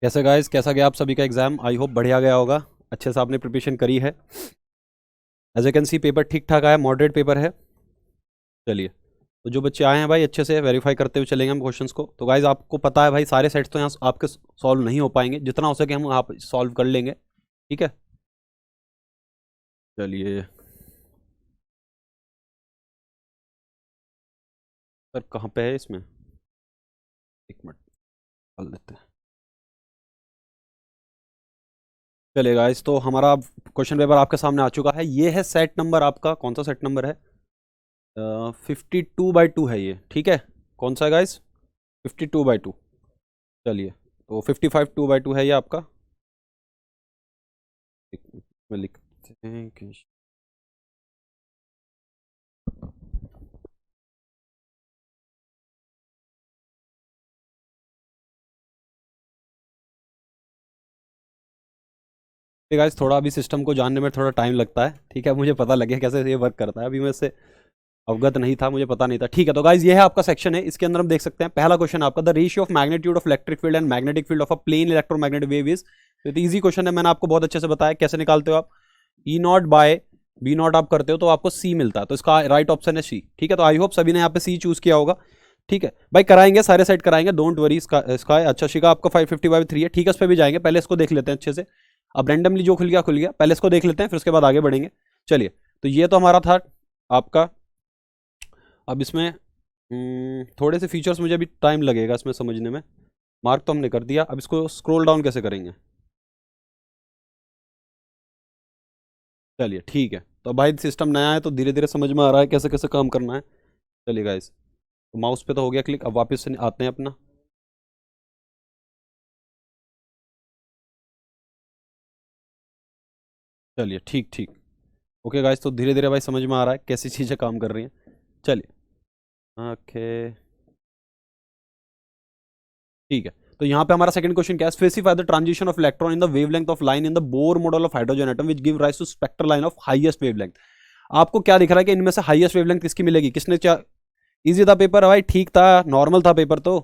कैसे गाइस, कैसा गया आप सभी का एग्जाम? आई होप बढ़िया गया होगा, अच्छे से आपने प्रिपरेशन करी है। As I can see paper ठीक ठाक आया, मॉडरेट पेपर है। चलिए, तो जो बच्चे आए हैं भाई अच्छे से वेरीफाई करते हुए चलेंगे हम क्वेश्चंस को। तो गाइस आपको पता है भाई सारे सेट्स तो यहाँ आपके सॉल्व नहीं हो पाएंगे, जितना हो सके हम आप सॉल्व कर लेंगे। ठीक है, चलिए। सर कहाँ पे है इसमें? एक मिनट, डाल देते हैं। चलिए गाइस, तो हमारा क्वेश्चन पेपर आपके सामने आ चुका है। ये है सेट नंबर आपका, कौन सा सेट नंबर है? 52/2 है ये, ठीक है। कौन सा है गाइस? 52/2। चलिए, तो 55/2 है ये आपका। एक मिनट में लिखते हैं कि गाइस थोड़ा अभी सिस्टम को जानने में थोड़ा टाइम लगता है, ठीक है। मुझे पता लगे कैसे ये वर्क करता है, अभी मैं इससे अवगत नहीं था, मुझे पता नहीं था। ठीक है, तो गाइस ये है आपका सेक्शन है। इसके अंदर हम देख सकते हैं पहला क्वेश्चन आपका, the ratio of magnitude of electric field and magnetic field of a plane electromagnetic wave is. तो इजी क्वेश्चन है, मैंने आपको बहुत अच्छे से बताया कैसे निकालते हो आप। ई नॉट बाय बी नॉट आप करते हो तो आपको सी मिलता है, तो इसका राइट ऑप्शन है सी। ठीक है, तो आई होप सभी ने यहाँ पे सी चूज किया होगा। ठीक है भाई, कराएंगे सारे सेट कराएंगे, डोंट वरी। इसका अच्छा शिका आपका 550/3 है, ठीक है। इस पर भी जाएंगे, पहले इसको देख लेते हैं अच्छे से। अब रैंडमली जो खुल गया, पहले इसको देख लेते हैं, फिर उसके बाद आगे बढ़ेंगे। चलिए, तो ये तो हमारा था आपका। अब इसमें थोड़े से फीचर्स मुझे अभी टाइम लगेगा इसमें समझने में। मार्क तो हमने कर दिया, अब इसको स्क्रॉल डाउन कैसे करेंगे? चलिए ठीक है, तो भाई सिस्टम नया है तो धीरे धीरे समझ में आ रहा है कैसे कैसे काम करना है। चलिए गाइस, तो माउस पे तो हो गया क्लिक, अब वापस से आते हैं अपना। चलिए ठीक ठीक, ओके गाइस, तो धीरे धीरे भाई समझ में आ रहा है कैसी चीज़ें काम कर रही हैं। चलिए, ओके ठीक है। तो यहाँ पे हमारा सेकंड क्वेश्चन क्या है? Specify the transition of electron in the wavelength of line in the Bohr model of hydrogen atom which give rise to spectral line of highest wavelength. आपको क्या दिख रहा है कि इनमें से हाईएस्ट वेवलेंथ किसकी मिलेगी? किसने क्या? इजी था पेपर भाई, ठीक था, नॉर्मल था पेपर तो।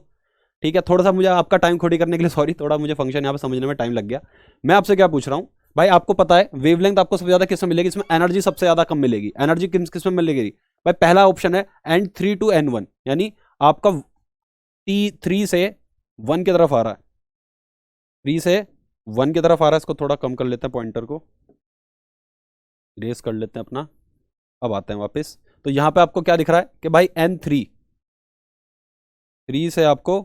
ठीक है, थोड़ा सा मुझे आपका टाइम खोटी करने के लिए सॉरी, थोड़ा मुझे फंक्शन यहाँ पे समझने में टाइम लग गया। मैं आपसे क्या पूछ रहा हूँ भाई, आपको पता है वेवलेंथ आपको सबसे ज्यादा किसमें मिलेगी? इसमें एनर्जी सबसे ज्यादा कम मिलेगी। एनर्जी किस में मिलेगी भाई? पहला ऑप्शन है N3 to N1, यानी आपका T3 से 1 की तरफ आ रहा है, 3 से 1 की तरफ आ रहा है। इसको थोड़ा कम कर लेते हैं, पॉइंटर को रेस कर लेते हैं अपना। अब आते हैं वापस, तो यहाँ पे आपको क्या दिख रहा है कि भाई N3 से आपको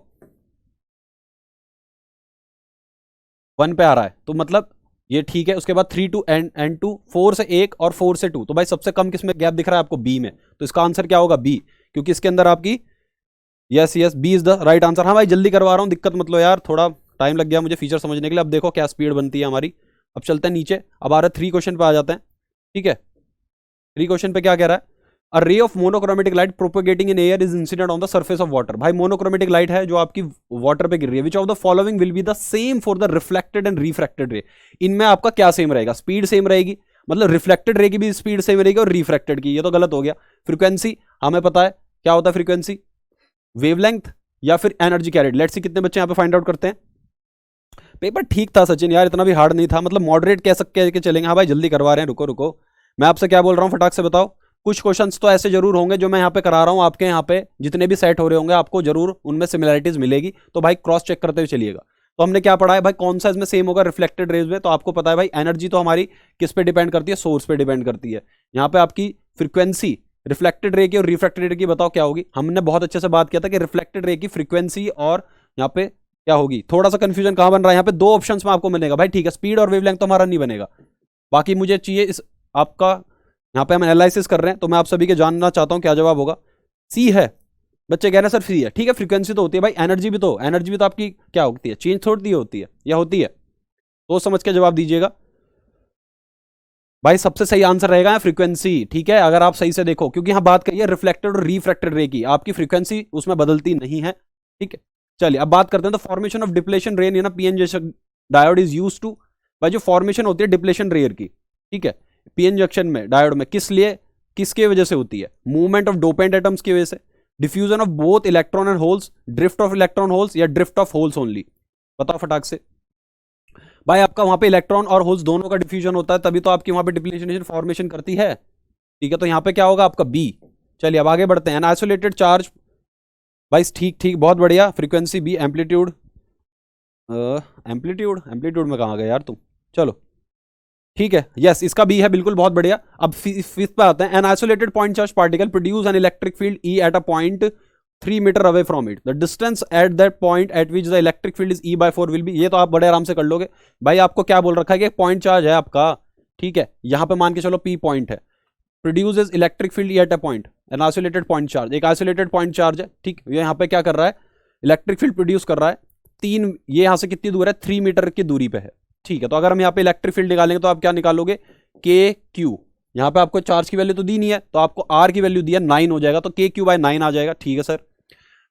1 पे आ रहा है, तो मतलब ये ठीक है। उसके बाद 3 to N2, 4 से 1 और 4 से 2, तो भाई सबसे कम किसमें गैप दिख रहा है आपको? बी में। तो इसका आंसर क्या होगा? बी, क्योंकि इसके अंदर आपकी yes yes B is the right answer. हाँ भाई जल्दी करवा रहा हूँ, दिक्कत मत लो यार, थोड़ा टाइम लग गया मुझे फीचर समझने के लिए। अब देखो क्या स्पीड बनती है हमारी। अब चलते हैं नीचे, अब आ रहा है 3 क्वेश्चन पे आ जाते हैं। ठीक है, 3 क्वेश्चन पे क्या कह रहा है? A ray of monochromatic light propagating in air is incident on the surface of water. भाई मोनोक्रोमेटिक लाइट है जो आपकी वाटर पे गिर रही है। Which of the following will be the same for the reflected and refracted ray. इनमें आपका क्या सेम रहेगा? स्पीड सेम रहेगी, मतलब रिफ्लेक्टेड रे की भी स्पीड सेम रहेगी और रिफ्रैक्टेड की, ये तो गलत हो गया। फ्रीक्वेंसी हमें पता है क्या होता है फ्रीक्वेंसी, वेवलेंथ या फिर एनर्जी कैरिड। लेट्स सी कितने बच्चे यहाँ पे फाइंड आउट करते हैं। पेपर ठीक था सचिन यार, इतना भी हार्ड नहीं था, मतलब मॉडरेट कह सकते के चलेंगे। हाँ भाई जल्दी करवा रहे हैं, रुको रुको, मैं आपसे क्या बोल रहा हूँ फटाक से बताओ। कुछ क्वेश्चंस तो ऐसे जरूर होंगे जो मैं यहाँ पे करा रहा हूँ आपके यहाँ पे, जितने भी सेट हो रहे होंगे आपको जरूर उनमें सिमिलरिटीज मिलेगी, तो भाई क्रॉस चेक करते हुए चलिएगा। तो हमने क्या पढ़ा है भाई, कौन सा इसमें सेम होगा रिफ्लेक्टेड रेज में? तो आपको पता है भाई एनर्जी तो हमारी किस पे डिपेंड करती है? सोर्स पे डिपेंड करती है। यहाँ पे आपकी फ्रीक्वेंसी रिफ्लेक्टेड रे की और रिफ्रैक्टेड रे की बताओ क्या होगी? हमने बहुत अच्छे से बात किया था कि रिफ्लेक्टेड रे की फ्रीक्वेंसी और यहाँ पे क्या होगी। थोड़ा सा कंफ्यूजन कहां बन रहा है? यहाँ पे दो ऑप्शंस में आपको मिलेगा भाई, ठीक है। स्पीड और वेवलेंथ तो हमारा नहीं बनेगा, बाकी मुझे चाहिए इस आपका। यहाँ पे हम एनालिसिस कर रहे हैं, तो मैं आप सभी के जानना चाहता हूँ क्या जवाब होगा। सी है, बच्चे कह रहे हैं सर सी है, ठीक है। फ्रीक्वेंसी तो होती है भाई, एनर्जी भी तो आपकी क्या होती है? चेंज थोड़ी होती है, या होती है? तो समझ के जवाब दीजिएगा भाई। सबसे सही आंसर रहेगा फ्रीक्वेंसी, ठीक है। अगर आप सही से देखो, क्योंकि यहाँ बात करिए रिफ्लेक्टेड और रिफ्रैक्टेड रे की, आपकी फ्रीक्वेंसी उसमें बदलती नहीं है, ठीक है। चलिए अब बात करते हैं, तो फॉर्मेशन ऑफ डिप्लेशन रेन है ना, PN junction diode is use to. भाई जो फॉर्मेशन होती है डिप्लेशन रेयर की, ठीक है, पीएन जंक्शन में डायोड में, किस लिए, किसके वजह से होती है? मूवमेंट ऑफ डोपेंट एटम्स की वजह से, diffusion of both electron and holes, drift of electron holes, या ड्रिफ्ट ऑफ होल्स ओनली? बताओ फटाक से। भाई आपका वहां पे इलेक्ट्रॉन और होल्स दोनों का डिफ्यूजन होता है, तभी तो आपकी वहां पे डिप्लीशन फॉर्मेशन करती है। ठीक है, तो यहाँ पे क्या होगा आपका बी। चलिए अब आगे बढ़ते हैं। आइसोलेटेड चार्ज, भाई ठीक ठीक बहुत बढ़िया। Frequency B, amplitude, amplitude amplitude में कहाँ गए यार तुम। चलो ठीक है, यस इसका बी है, बिल्कुल बहुत बढ़िया। अब फिफ्थ पे आते हैं। An isolated point charge particle produce an electric field E at a point 3 meter away from it, the distance at that point at which the electric field is E/4 will be. ये तो आप बड़े आराम से कर लोगे भाई। आपको क्या बोल रखा है कि पॉइंट चार्ज है आपका, ठीक है, यहां पे मान के चलो पी पॉइंट है, produces electric field at a point, N isolated point charge, एक आइसोलेटेड पॉइंट चार्ज है, ठीक। ये यहाँ पे क्या कर रहा है, इलेक्ट्रिक फील्ड प्रोड्यूस कर रहा है। ये यहां से कितनी दूर है, 3 मीटर की दूरी पे है, ठीक है। तो अगर हम यहाँ पे इलेक्ट्रिक फील्ड निकालेंगे तो आप क्या निकालोगे, के क्यू। यहाँ पे आपको चार्ज की वैल्यू तो दी नहीं है, तो आपको आर की वैल्यू दी है 9 हो जाएगा, तो KQ/9 आ जाएगा, ठीक है सर।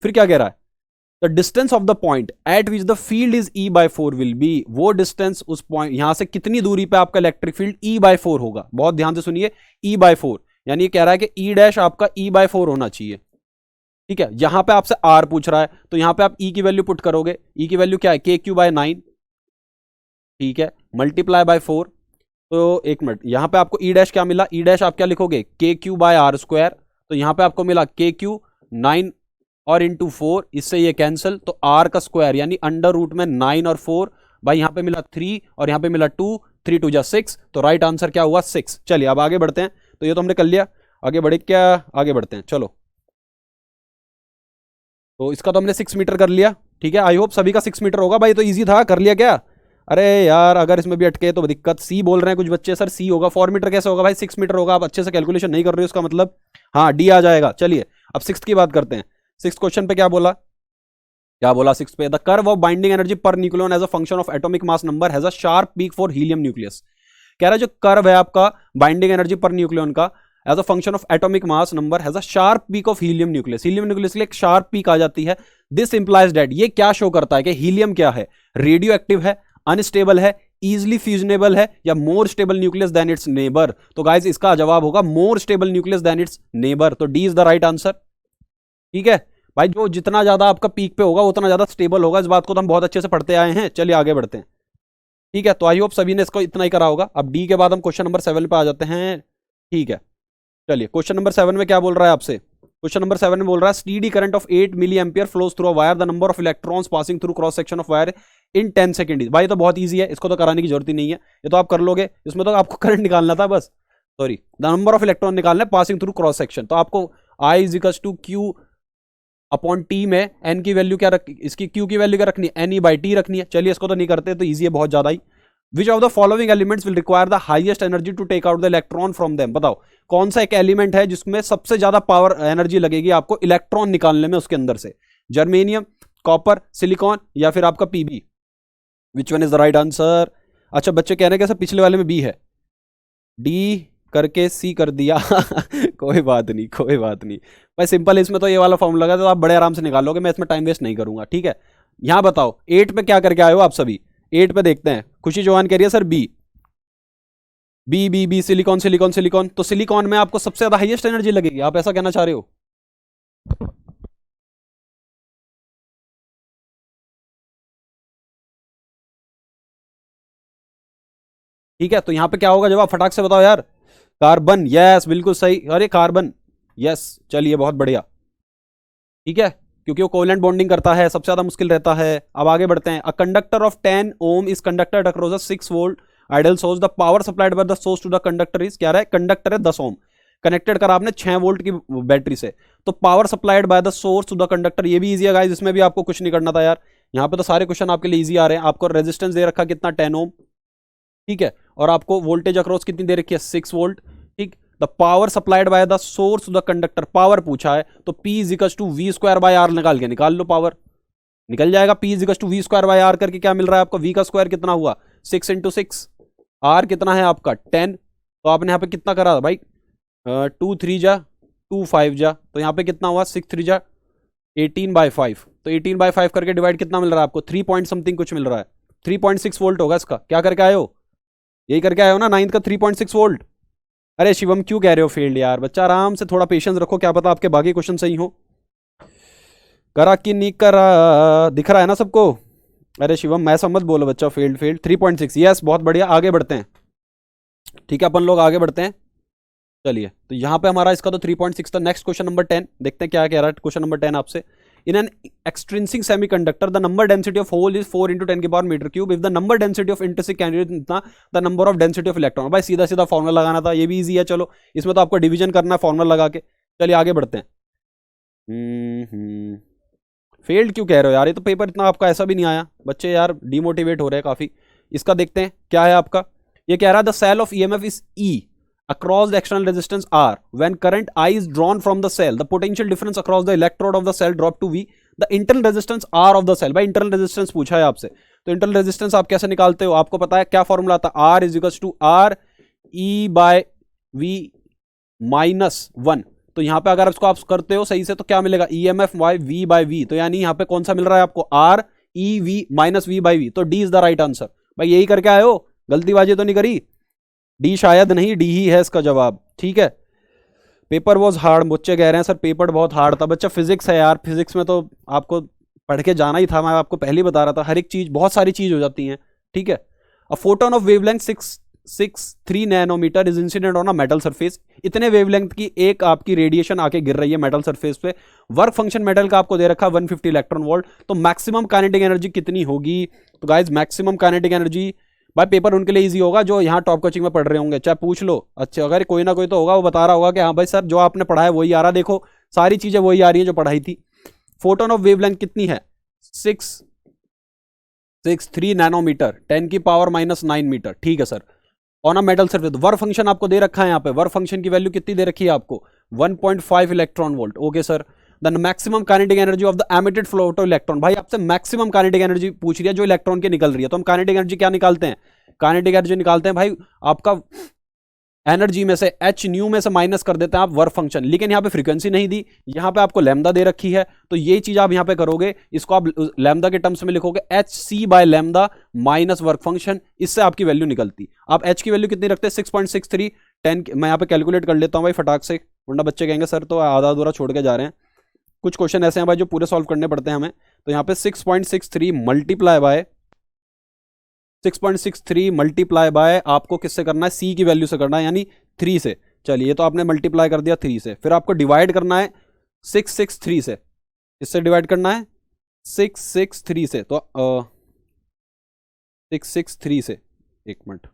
फिर क्या कह रहा है, the distance of the point at which the field is E/4 will B, वो डिस्टेंस उस पॉइंट यहां से कितनी दूरी पे आपका इलेक्ट्रिक फील्ड E/4 होगा। बहुत ध्यान से सुनिए, E/4 यानी ये कह रहा है कि ई डैश आपका E/4 होना चाहिए, ठीक है। यहां पे आपसे आर पूछ रहा है, तो यहां पे आप ई की वैल्यू पुट करोगे। ई की वैल्यू क्या है, KQ/9, ठीक है, मल्टीप्लाई बाय 4। तो एक मिनट, यहां पे आपको ई डैश क्या मिला, ई डैश आप क्या लिखोगे, KQ/R²। तो यहां पे आपको मिला KQ 9 और इंटू 4, इससे ये कैंसिल, तो आर का स्क्वायर यानी अंडर रूट में 9 और 4, भाई यहां पे मिला 3 और यहां पे मिला 2, 3 2 जा 6, तो राइट आंसर क्या हुआ 6। चलिए अब आगे बढ़ते हैं। तो ये तो हमने कर लिया, आगे बढ़े क्या, आगे बढ़ते हैं चलो। तो इसका तो हमने 6 मीटर कर लिया, ठीक है। आई होप सभी का 6 मीटर होगा भाई, तो ईजी था, कर लिया क्या। अरे यार अगर इसमें भी अटके तो दिक्कत। सी बोल रहे हैं कुछ बच्चे, सर सी होगा, 4 मीटर कैसे होगा भाई, 6 मीटर होगा। आप अच्छे से कैलकुलेशन नहीं कर रहे हो, इसका मतलब हाँ डी आ जाएगा। चलिए अब 6 की बात करते हैं। 6 क्वेश्चन पे क्या बोला, क्या बोला 6 पे, the curve of binding energy per nucleon as a function of atomic mass number has a sharp peak for helium nucleus. कह रहा है जो कर्व है आपका बाइंडिंग एनर्जी पर न्यूक्लियन का as a function of atomic mass number has a sharp peak of helium nucleus, helium nucleus के लिए एक शार्प पीक आ जाती है। दिस इंप्लाइज दैट, ये क्या शो करता है कि हीलियम क्या है, रेडियो एक्टिव है, अनस्टेबल है, इजिली फ्यूजनेबल है, या more stable nucleus than its neighbour. तो गाइस इसका जवाब होगा more stable nucleus than its neighbour, तो D is the right answer, ठीक है भाई। जो जितना ज्यादा आपका पीक पे होगा उतना ज्यादा स्टेबल होगा, इस बात को तो हम बहुत अच्छे से पढ़ते आए हैं। चलिए आगे बढ़ते हैं, ठीक है। तो आई होप सभी ने इसको इतना ही करा होगा। अब डी के बाद हम क्वेश्चन नंबर 7 पे आ जाते हैं, ठीक है। चलिए क्वेश्चन नंबर 7 में क्या बोल रहा है आपसे, क्वेश्चन नंबर 7 में बोल रहा है steady current of 8 milli ampere flows through a wire, the number of electrons passing through cross section of wire in 10 second. भाई तो बहुत इजी है, इसको तो कराने की जरूरत ही नहीं है, ये तो आप कर लोगे। इसमें तो आपको करंट निकालना था बस, sorry the number of electron निकालना है पासिंग थ्रू क्रॉस सेक्शन। तो आपको I is equals to Q upon T में एन की वैल्यू क्या रख, इसकी क्यू की वैल्यू क्या रखनी है, NE/T रखनी है। चलिए इसको तो नहीं करते, तो ईजी है बहुत ज्यादा ही। Which of the following elements will require the highest energy to take out the electron from them. बताओ कौन सा एक एलिमेंट है जिसमें सबसे ज्यादा पावर एनर्जी लगेगी आपको इलेक्ट्रॉन निकालने में उसके अंदर से, जर्मेनियम, कॉपर, सिलिकॉन, या फिर आपका PB। Which one is the right answer. अच्छा बच्चे कह रहे हैं कि सर पिछले वाले में बी है, डी करके सी कर दिया कोई बात नहीं, कोई बात नहीं भाई, सिंपल। इसमें तो ये वाला फॉर्मूला लगा तो आप बड़े आराम से निकालोगे, मैं इसमें टाइम वेस्ट नहीं करूंगा, ठीक है। यहां बताओ 8 पे क्या करके आए हो आप सभी, 8 पे देखते हैं। खुशी चौहान कह रही है sir B, B B B, silicon silicon silicon. तो सिलिकॉन में आपको सबसे ज्यादा हाईएस्ट एनर्जी लगेगी, आप ऐसा कहना चाह रहे हो। ठीक है, तो यहां पे क्या होगा जवाब, फटाक से बताओ यार। कार्बन, यस बिल्कुल सही, अरे कार्बन, यस। चलिए बहुत बढ़िया, ठीक है, क्योंकि वो कोवेलेंट बॉन्डिंग करता है, सबसे ज्यादा मुश्किल रहता है। अब आगे बढ़ते हैं। A conductor of 10 ohm is conductor across a 6 volt ideal source, the power supplied by the source to the conductor is, क्या रहा है, कंडक्टर है 10 ओम, कनेक्टेड करा आपने 6 वोल्ट की बैटरी से, तो power supplied by the source to the conductor. ये भी इजी है गाइस, इसमें भी आपको कुछ नहीं करना था यार। यहाँ पे तो सारे क्वेश्चन आपके लिए इजी आ रहे हैं। आपको रेजिस्टेंस दे रखा कितना, 10 ओम, ठीक है, और आपको वोल्टेज अक्रॉस कितनी दे रखी है, 6 वोल्ट, ठीक। The power supplied by the source to the conductor, power पूछा है, तो P is equal to V²/R निकाल के निकाल लो, पावर निकल जाएगा। P is equal to V²/R करके क्या मिल रहा है आपको, V का स्क्वायर कितना हुआ 6 × 6, R कितना है आपका 10, तो आपने यहाँ पे कितना करा भाई 2 3 जा 2 5 जा, तो यहाँ पे कितना हुआ 6 3 जा 18/5, तो 18/5 करके डिवाइड कितना मिल रहा है आपको 3 पॉइंट समथिंग कुछ मिल रहा है, 3.6 वोल्ट होगा इसका। क्या करके आए हो, यही करके आए हो ना 9th का 3.6 वोल्ट। अरे शिवम क्यों कह रहे हो फेल्ड यार, बच्चा आराम से थोड़ा पेशेंस रखो, क्या पता आपके बाकी क्वेश्चन सही हो। करा कि नहीं करा, दिख रहा है ना सबको। अरे शिवम मैं मत बोलो बच्चा, फेल्ड फेल्ड 3.6, यस बहुत बढ़िया, आगे बढ़ते हैं। ठीक है अपन लोग आगे बढ़ते हैं। चलिए तो यहाँ पे हमारा इसका तो 3.6 था। नेक्स्ट क्वेश्चन नंबर 10 देखते हैं क्या कह रहा है क्वेश्चन नंबर 10 आपसे। In an extrinsic semiconductor the number density of hole is 4 × 10 की power metre cube. If the number density of intrinsic candidate इतना the number of density of electron. भाई सीधा सीधा फॉर्मुला लगाना था, ये भी इजी है। चलो इसमें तो आपको डिवीजन करना है फॉर्मुला लगा के। चलिए आगे बढ़ते हैं। फेल्ड क्यों कह रहे हो यार, ये तो पेपर इतना आपका ऐसा भी नहीं आया बच्चे यार, डिमोटिवेट हो रहे हैं काफी। इसका देखते हैं क्या है आपका। ये कह रहा है the cell of EMF is E across the external resistance R. When current I is drawn from the cell, the potential difference across the electrode of the cell drop to V. The internal resistance R of the cell. भाई internal resistance पूछा है आपसे, तो internal resistance आप कैसे निकालते हो, आपको पता है क्या फॉर्मूला आता है, R is equals to R E by V minus 1। तो यहाँ पे अगर इसको आप करते हो सही से तो क्या मिलेगा, EMF by V by V। तो यानी यहाँ पे कौन सा मिल रहा है आपको, R E V minus V by V। तो D is the right answer। भाई यही करके आए हो, गलतीबाजी तो नहीं करी। डी शायद नहीं, डी ही है इसका जवाब। ठीक है, पेपर वॉज हार्ड, बच्चे कह रहे हैं सर पेपर बहुत हार्ड था। बच्चा फिजिक्स है यार, फिजिक्स में तो आपको पढ़ के जाना ही था, मैं आपको पहले ही बता रहा था, हर एक चीज बहुत सारी चीज हो जाती हैं। ठीक है, a photon of wavelength 663 nanometre is incident on a metal surface. इतने वेवलेंथ की एक आपकी रेडिएशन आके गिर रही है मेटल सरफेस पे। वर्क फंक्शन मेटल का आपको दे रखा है 150 इलेक्ट्रॉन वोल्ट। तो मैक्सिमम काइनेटिक एनर्जी कितनी होगी, तो गाइज मैक्सिमम काइनेटिक एनर्जी, भाई पेपर उनके लिए इजी होगा जो यहाँ टॉप कोचिंग में पढ़ रहे होंगे, चाहे पूछ लो। अच्छा अगर कोई ना कोई तो होगा वो बता रहा होगा कि हाँ भाई सर जो आपने पढ़ा है वही आ रहा, देखो सारी चीजें वही आ रही हैं जो पढ़ाई थी। फोटोन ऑफ वेवलेंथ कितनी है, 663 नैनोमीटर, 10 की पावर -9 मीटर। ठीक है sir, on a metal surface. Work function आपको दे रखा है यहाँ पे, वर्क फंक्शन की वैल्यू कितनी दे रखी है आपको, 1.5 electron volt. Okay sir, the maximum kinetic energy of the emitted photo electron. भाई आपसे मैक्सिमम काइनेटिक एनर्जी पूछ रही है जो इलेक्ट्रॉन की निकल रही है। तो हम काइनेटिक एनर्जी क्या निकालते हैं, काइनेटिक एनर्जी निकालते हैं भाई आपका एनर्जी में से एच न्यू में से माइनस कर देते हैं आप वर्क फंक्शन। लेकिन यहाँ पे फ्रीक्वेंसी नहीं दी, यहाँ पे आपको लैम्डा दे रखी है, तो ये चीज आप यहाँ पे करोगे, इसको आप लैम्डा के टर्म्स में लिखोगे h c by lambda minus work function, इससे आपकी वैल्यू निकलती। आप एच की वैल्यू कितनी रखते हैं, 6.63। 10 मैं यहाँ पे कैलकुलेट कर लेता हूँ भाई फटाक से, वरना बच्चे कहेंगे सर तो आधा अधूरा छोड़ के जा रहे हैं। कुछ क्वेश्चन ऐसे हैं भाई जो पूरे सॉल्व करने पड़ते हैं हमें। तो यहाँ पे 6.63 मल्टीप्लाई बाय 6.63 मल्टीप्लाई बाय आपको किससे करना है, सी की वैल्यू से करना है, यानी 3 से। चलिए तो आपने मल्टीप्लाई कर दिया 3 से, फिर आपको डिवाइड करना है 663 से। इससे डिवाइड करना है 663 से, तो 663 से, एक मिनट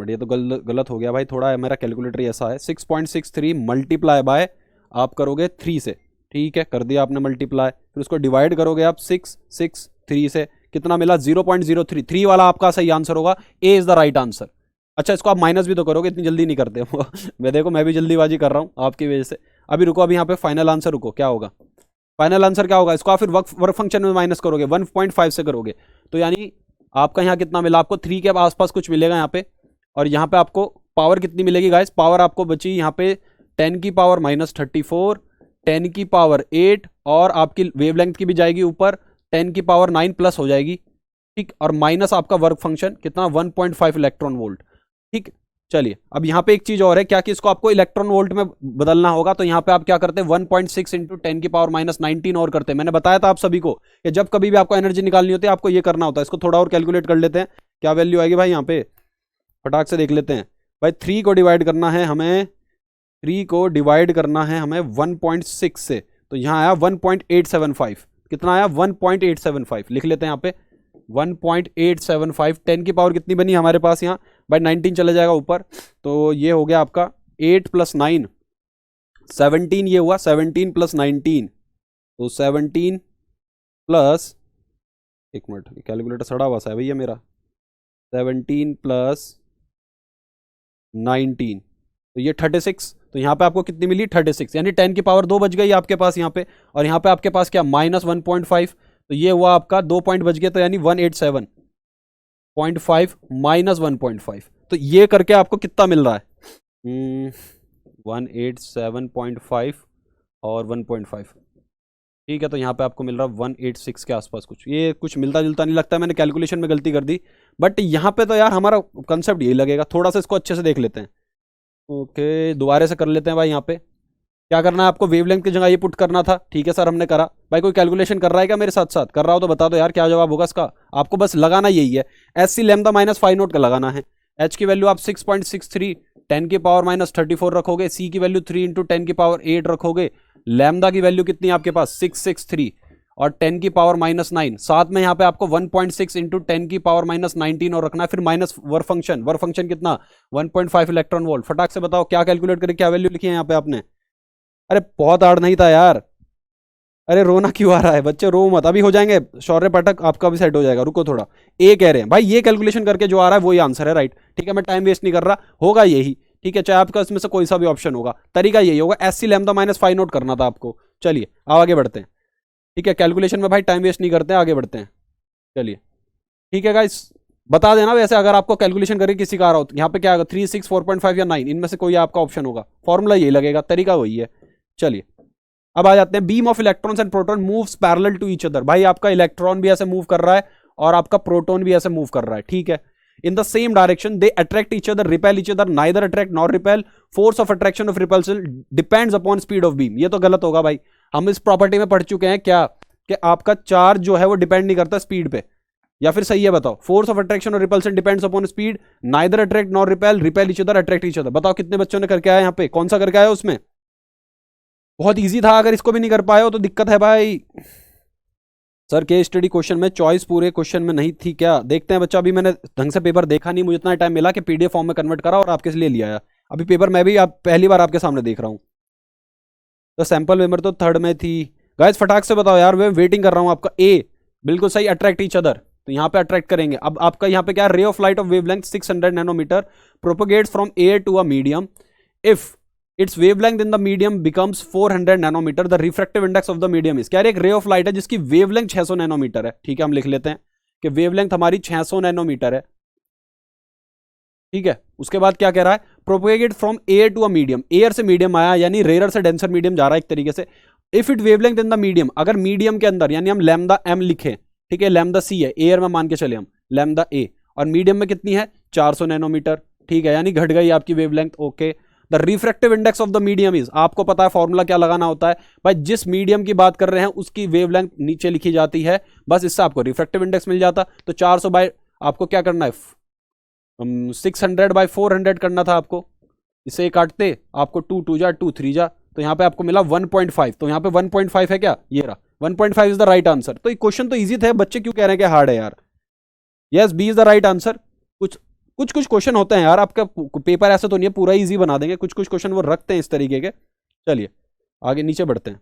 ये तो गलत हो गया भाई थोड़ा, मेरा कैलकुलेटर ऐसा है। 6.63 मल्टीप्लाई बाय आप करोगे 3 से। ठीक है, कर दिया आपने मल्टीप्लाई, फिर उसको डिवाइड करोगे आप 663 से, कितना मिला 0.03। 3 वाला आपका सही आंसर होगा, ए इज द राइट आंसर। अच्छा इसको आप माइनस भी तो करोगे, इतनी जल्दी नहीं करते हो मैं देखो मैं भी जल्दीबाजी कर रहा हूँ आपकी वजह से। अभी रुको, अभी यहाँ पे फाइनल आंसर रुको, क्या होगा फाइनल आंसर क्या होगा, इसको आप फिर वर्क फंक्शन में माइनस करोगे, 1.5 से करोगे, तो यानी आपका यहाँ कितना मिला आपको, 3 के आसपास कुछ मिलेगा यहाँ पे। और यहाँ पे आपको पावर कितनी मिलेगी गाइस, पावर आपको बची यहाँ पे 10 की पावर -34, 10 की पावर 8, और आपकी वेवलेंथ की भी जाएगी ऊपर 10 की पावर 9 प्लस हो जाएगी। ठीक, और माइनस आपका वर्क फंक्शन कितना 1.5 इलेक्ट्रॉन वोल्ट। ठीक, चलिए अब यहाँ पे एक चीज और है क्या कि इसको आपको इलेक्ट्रॉन वोल्ट में बदलना होगा। तो यहाँ पे आप क्या करते हैं 1.6 × 10 की पावर -19 और करते हैं। मैंने बताया था आप सभी को कि जब कभी भी आपको एनर्जी निकालनी होती है आपको ये करना होता है। इसको थोड़ा और कैलकुलेट कर लेते हैं, क्या वैल्यू आएगी भाई यहाँ पे, फटाक से देख लेते हैं भाई। 3 को डिवाइड करना है हमें, 3 को डिवाइड करना है हमें 1.6 से, तो यहाँ आया 1.875। कितना आया 1.875, लिख लेते हैं यहाँ पे 1.875। 10 की पावर कितनी बनी हमारे पास यहाँ भाई 19 चले जाएगा ऊपर, तो ये हो गया आपका 8 + 9 17, ये हुआ 17 + 19, तो 17 प्लस, एक मिनट कैलकुलेटर सड़ा हुआ सा है भैया मेरा, 17 + 19, तो ये 36। तो यहाँ पे आपको कितनी मिली 36, यानी 10 की पावर 2 बच गई आपके पास यहाँ पे। और यहाँ पे आपके पास क्या -1.5, तो ये हुआ आपका 2 पॉइंट बच गए, तो यानी 187.5 - 1.5। तो ये करके आपको कितना मिल रहा है 187.5 और 1.5। ठीक है, तो यहाँ पे आपको मिल रहा है 186 के आसपास कुछ, ये कुछ मिलता जुलता नहीं लगता, मैंने कैलकुलेशन में गलती कर दी। बट यहाँ पे तो यार हमारा कंसेप्ट यही लगेगा, थोड़ा सा इसको अच्छे से देख लेते हैं। ओके दोबारा से कर लेते हैं भाई यहाँ पे। क्या करना है आपको, वेवलेंथ की जगह ये पुट करना था। ठीक है सर, हमने करा। भाई कोई कैलकुलेशन कर रहा है क्या मेरे साथ साथ? कर रहा हो तो बता दो यार, क्या जवाब होगा इसका। आपको बस लगाना यही है, S C lambda minus 5 note का लगाना है। एच की वैल्यू आप 6.63 10 की पावर माइनस 34 रखोगे, सी की वैल्यू 3 इंटू 10 की पावर 8 रखोगे, लैम्डा की वैल्यू कितनी है आपके पास 663 और 10 की पावर माइनस 9, साथ में यहाँ पे आपको 1.6 इंटू 10 की पावर माइनस 19 और रखना है, फिर माइनस वर्क फंक्शन कितना 1.5 इलेक्ट्रॉन वोल्ट। फटाक से बताओ क्या कैलकुलेट करके क्या वैल्यू लिखी है यहाँ पे आपने। अरे बहुत हार्ड नहीं था यार। अरे रोना क्यों आ रहा है बच्चे, रो मत, अभी हो जाएंगे। शौर्य पाठक आपका भी सेट हो जाएगा, रुको थोड़ा। ए कह रहे हैं भाई, ये कैलकुलेशन करके जो आ रहा है वही आंसर है, राइट। ठीक है, मैं टाइम वेस्ट नहीं कर रहा, होगा यही। ठीक है, चाहे आपका इसमें से कोई सा भी ऑप्शन होगा, तरीका यही होगा। S C lambda minus 5 note करना था आपको। चलिए अब आगे बढ़ते हैं। ठीक है, कैलकुलेशन में भाई टाइम वेस्ट नहीं करते हैं, आगे बढ़ते हैं। चलिए ठीक है गाइस, बता देना वैसे अगर आपको कैलकुलेशन करके किसी का आ रहा हो। यहाँ पे क्या आएगा 3, 6, 4.5 या 9, इनमें से कोई आपका ऑप्शन होगा। फॉर्मूला यही लगेगा, तरीका वही है। चलिए अब आ जाते हैं। Beam of electrons and proton moves parallel to each other. भाई आपका इलेक्ट्रॉन भी ऐसे मूव कर रहा है और आपका प्रोटॉन भी ऐसे मूव कर रहा है। ठीक है, in the same direction they attract each other, repel each other, neither attract nor repel, force of attraction of repulsion depends upon speed of beam. ये तो गलत होगा भाई, हम इस प्रॉपर्टी में पढ़ चुके हैं क्या कि आपका चार्ज जो है वो डिपेंड नहीं करता स्पीड पे, या फिर सही है बताओ। फोर्स ऑफ अट्रैक्शन और repulsion depends upon speed, neither attract nor repel, repel each other, attract each other. बताओ कितने बच्चों ने करके आया यहाँ पे, कौन सा करके आया उसमें। बहुत इजी था, अगर इसको भी नहीं कर पाए हो तो दिक्कत है भाई। सर केस स्टडी क्वेश्चन में चॉइस पूरे क्वेश्चन में नहीं थी क्या? देखते हैं बच्चा, अभी मैंने ढंग से पेपर देखा नहीं, मुझे इतना टाइम मिला कि पीडीएफ फॉर्म में कन्वर्ट करा और आपके लिए लिया आया। अभी पेपर मैं भी आप पहली बार आपके सामने देख रहा हूँ। तो सैंपल पेपर तो थर्ड में थी। गाइस फटाक से बताओ यार, मैं वेटिंग कर रहा हूँ आपका। ए बिल्कुल सही, अट्रैक्ट ईच अदर, तो यहाँ पे अट्रैक्ट करेंगे। अब आपका यहाँ पे क्या, ray of light of wavelength 600 nanometre propagates from air to a medium, if its wavelength in the medium becomes 400 nanometre, the refractive index of the medium is. क्या एक रे ऑफ लाइट है जिसकी वेवलेंथ 600 नैनोमीटर है। ठीक है, हम लिख लेते हैं कि वेवलेंथ हमारी 600 नैनोमीटर है। ठीक है, उसके बाद क्या कह रहा है, propagate from air to a medium, air से मीडियम आया यानी रेयर से डेंसर मीडियम जा रहा है एक तरीके से। If it wavelength in the medium, अगर मीडियम के अंदर, यानी हम लैम्डा एम लिखें, ठीक है, लैम्डा सी है, एयर में मान के चले हम लैम्डा ए, और मीडियम में कितनी है 400 नैनोमीटर। ठीक है, यानी घट गई आपकी wavelength. Okay, the refractive index of the medium is, आपको पता है फॉर्मूला क्या लगाना होता है भाई, जिस मीडियम की बात कर रहे हैं उसकी वेवलेंथ नीचे लिखी जाती है, बस इससे आपको रिफ्रैक्टिव इंडेक्स मिल जाता। तो 400 बाय आपको क्या करना है, 600 बाय 400 करना था आपको। इसे काटते आपको 2 2 जा 2 3 जा, तो यहाँ पे आपको मिला 1.5, तो यहाँ पे 1.5 है क्या, ये रहा 1.5 इज द राइट आंसर। तो ये क्वेश्चन तो इजी थे, बच्चे क्यों कह रहे हैं कि हार्ड है यार। Yes, B is the right answer. कुछ क्वेश्चन होते हैं यार, आपका पेपर ऐसा तो नहीं है पूरा इजी बना देंगे, कुछ क्वेश्चन वो रखते हैं इस तरीके के। चलिए आगे नीचे बढ़ते हैं।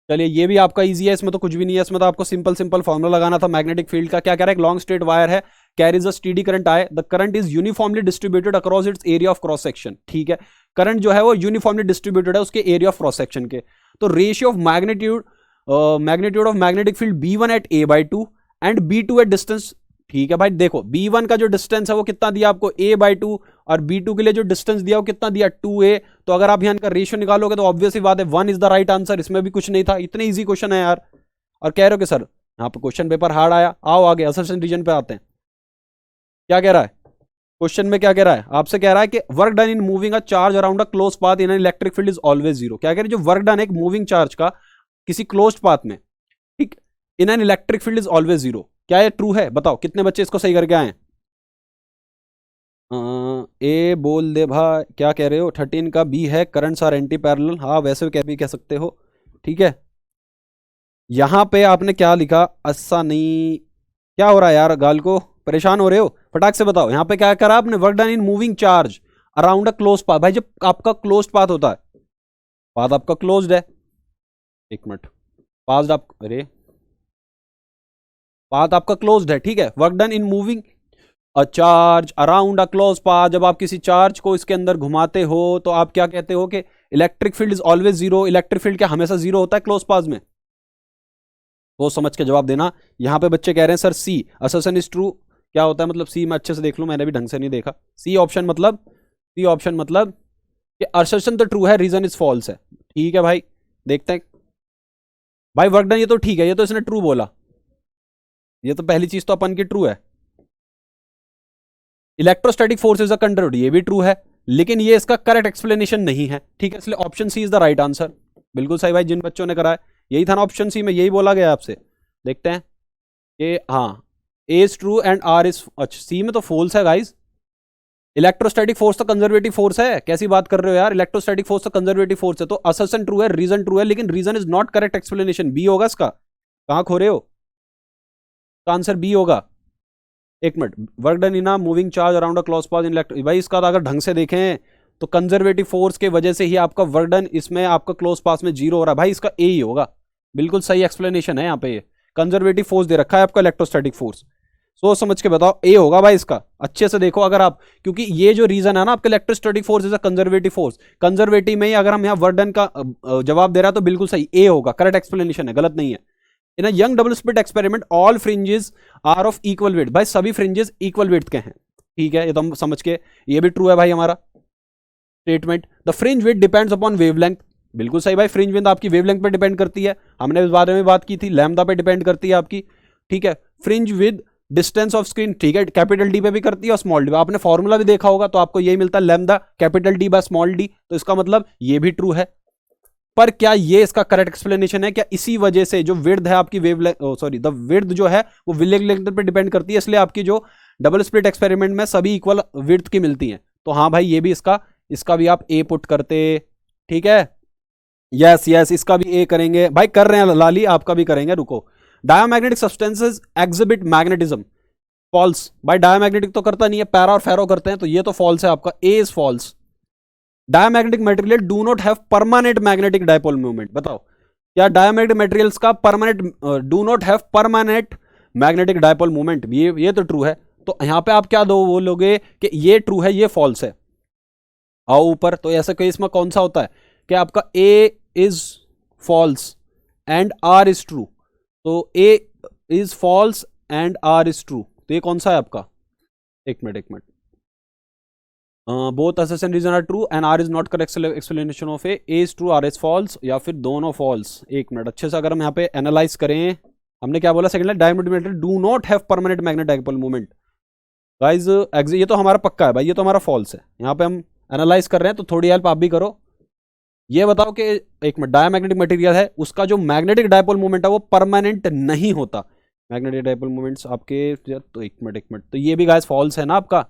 चलिए ये भी आपका इजी है, इसमें तो कुछ भी नहीं है, इसमें तो आपको सिंपल सिंपल फॉर्मूला लगाना था मैग्नेटिक फील्ड का। क्या कह रहा है, एक लॉन्ग स्ट्रेट वायर है, carries a steady current I, the current is uniformly distributed across its area of cross section. ठीक है, करंट जो है वो यूनिफॉर्मली डिस्ट्रीब्यूटेड है उसके एरिया ऑफ क्रॉस सेक्शन के। तो ratio of magnitude of magnetic field B1 at A/2 and B2 at distance. ठीक है भाई, देखो B1 का जो डिस्टेंस है वो कितना दिया आपको A/2, और B2 के लिए जो डिस्टेंस दिया वो कितना दिया 2A। तो अगर आप यहाँ का रेशियो निकालोगे तो ऑब्वियसली बात है 1 इज द राइट आंसर, इसमें भी कुछ नहीं था, इतने इजी क्वेश्चन है यार। और कह रहे हो कि सर यहाँ पे क्वेश्चन पेपर हार्ड आया, आओ आगे असर्शन रीजन पे आते हैं। क्या कह रहा है क्वेश्चन में, क्या कह रहा है आपसे, कह रहा है कि work done in moving a charge around a close path in an electric field is always zero. क्या कह रहे, जो वर्क डन है एक मूविंग चार्ज का किसी क्लोज्ड पाथ में, ठीक, in an electric field is always zero. क्या ये ट्रू है, बताओ कितने बच्चे इसको सही करके आए हैं। ए बोल दे भाई, क्या कह रहे हो, 13 का बी है, करंट्स आर एंटी पैरेलल। हाँ वैसे क्या भी कह सकते हो। ठीक है, यहां पे आपने क्या लिखा, अस्सा नहीं, क्या हो रहा है यार, गाल को परेशान हो रहे हो, फटाक से बताओ। यहां पे क्या करा आपने, work done in moving charge around a close path. भाई जब आपका क्लोज पाथ होता है, पाथ आपका क्लोज्ड है, एक मिनट, पाथ आप, अरे पाथ आपका क्लोज्ड है, ठीक है, work done in moving a charge around a close path. जब आप किसी चार्ज को इसके अंदर घुमाते हो तो आप क्या कहते हो कि electric field is always zero. Electric field क्या हमेशा जीरो होता है क्लोज पाथ में, वो समझ के जवाब देना। यहां पे बच्चे कह रहे हैं sir C assertion is true, क्या होता है मतलब सी, मैं अच्छे से देख लूं, मैंने भी ढंग से नहीं देखा। सी ऑप्शन मतलब, सी ऑप्शन मतलब कि असर्शन तो ट्रू है, रीजन इज फॉल्स है। ठीक है भाई, देखते हैं भाई, वर्क डन ये तो ठीक है, ये तो इसने ट्रू बोला, ये तो पहली चीज तो अपन की ट्रू है। Electrostatic force is a conserved, ये भी ट्रू है। लेकिन ये इसका करेक्ट एक्सप्लेनेशन नहीं है, ठीक है, इसलिए option C is the right answer. बिल्कुल सही भाई, जिन बच्चों ने करा है यही था ना ऑप्शन सी में, यही बोला गया आपसे। देखते हैं कि हाँ, A is true and R is, अच्छा सी में तो फॉल्स है गाइज। इलेक्ट्रोस्टैटिक फोर्स तो कंजर्वेटिव फोर्स है, कैसी बात कर रहे हो यार, इलेक्ट्रोस्टैटिक फोर्स तो कंजर्वेटिव फोर्स है, तो असर्शन ट्रू है, रीजन ट्रू है, लेकिन reason is not correct explanation, B होगा इसका। कहां खो रहे हो, तो आंसर बी होगा। एक minute, work done in a moving charge around a close path in electro, भाई इसका तो अगर ढंग से देखें तो कंजर्वेटिव फोर्स के वजह से ही आपका वर्क डन इसमें आपका क्लोज पास में जीरो हो रहा है, भाई इसका ए ही होगा। बिल्कुल सही एक्सप्लेनेशन है यहाँ पे, ये कंजर्वेटिव फोर्स दे रखा है आपका इलेक्ट्रोस्टैटिक फोर्स, सोच समझ के बताओ, ए होगा भाई इसका। अच्छे से देखो अगर आप, क्योंकि ये जो रीजन है ना आपका electrostatic force is a conservative force, conservative में ही अगर हम यहाँ वर्क डन का जवाब दे रहा है तो बिल्कुल सही ए होगा, करेक्ट एक्सप्लेनेशन है, गलत नहीं है। In a Young double slit experiment all fringes are of equal weight, भाई सभी फ्रिंजेस इक्वल वेट के हैं, ठीक है, ये तो हम समझ के, ये भी ट्रू है भाई हमारा statement. The fringe width depends upon wavelength, बिल्कुल सही भाई, फ्रिंज विड्थ आपकी वेवलेंथ पे डिपेंड करती है, हमने इस बारे में बात की थी, लैम्डा पे डिपेंड करती है आपकी, ठीक है। Fringe with distance of screen, ठीक है, कैपिटल डी पे भी करती है और स्मॉल डी पे, आपने फॉर्मूला भी देखा होगा तो आपको यही मिलता है lambda capital D by small D, तो इसका मतलब ये भी ट्रू है। पर क्या ये इसका करेक्ट एक्सप्लेनेशन है, क्या इसी वजह से जो विड्थ है आपकी वेवलेंथ, सॉरी द विड्थ जो है वो वेवलेंथ पे डिपेंड करती है, इसलिए आपकी जो डबल स्प्लिट एक्सपेरिमेंट में सभी इक्वल विड्थ की मिलती हैं, तो हाँ भाई ये भी इसका भी आप ए पुट करते, ठीक है, यस यस, इसका भी ए करेंगे भाई, कर रहे हैं लाली, आपका भी करेंगे, रुको। Diamagnetic substances exhibit magnetism, false भाई, डायमैग्नेटिक तो करता नहीं है, पैरा और फेरो करते हैं, तो ये तो फॉल्स है आपका, A is false. Diamagnetic material do not have permanent magnetic dipole movement, बताओ क्या डायमैग्नेटिक मटेरियल्स का permanent, do not have permanent magnetic dipole movement, ये तो ट्रू है, तो यहां पे आप क्या दो बोलोगे कि ये ट्रू है ये फॉल्स है। आओ ऊपर, तो ऐसा केस में कौन सा होता है कि आपका A is false and R is true, तो A is false and R is true, तो ये कौन सा है आपका, एक minute, both assertion reason are true and R is not correct explanation of A is true R is false, या फिर दोनों फॉल्स। एक मिनट, अच्छे से अगर हम यहाँ पे एनालाइज करें, हमने क्या बोला second, diamagnetic material do not have permanent magnetic dipole movement, guys ये तो हमारा पक्का है भाई, ये तो हमारा फॉल्स है, यहाँ पे हम एनालाइज कर रहे हैं, तो थोड़ी हेल्प आप भी करो। ये बताओ कि एक मिनट, डायमैग्नेटिक मटेरियल है उसका जो मैग्नेटिक डायपोल मूवमेंट है वो परमानेंट नहीं होता, मैग्नेटिक डायपोल मूवमेंट्स आपके, तो एक मिनट, तो ये भी गाइस फॉल्स है ना आपका,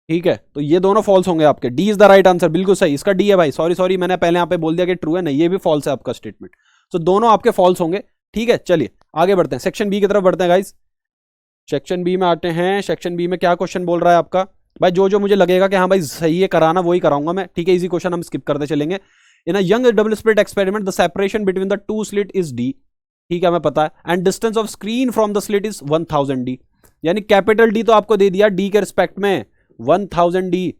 ठीक है, तो ये दोनों फॉल्स होंगे आपके, D is the right answer, बिल्कुल सही, इसका डी है भाई, सॉरी मैंने पहले यहाँ पे बोल दिया कि ट्रू है, नहीं ये भी फॉल्स है आपका स्टेटमेंट, तो दोनों आपके फॉल्स होंगे, ठीक है। चलिए आगे बढ़ते हैं, सेक्शन बी की तरफ बढ़ते हैं गाइस, सेक्शन बी में आते हैं। सेक्शन बी में क्या क्वेश्चन बोल रहा है आपका, भाई जो मुझे लगेगा कि हाँ भाई सही है कराना वही कराऊंगा मैं, ठीक है, इजी क्वेश्चन हम स्किप करते चलेंगे। In a Young double slit experiment the separation between the two slit is D, ठीक है, हमें पता है, and distance of screen from the slit is 1000 D, यानी कैपिटल डी तो आपको दे दिया डी के रिस्पेक्ट में 1000 डी,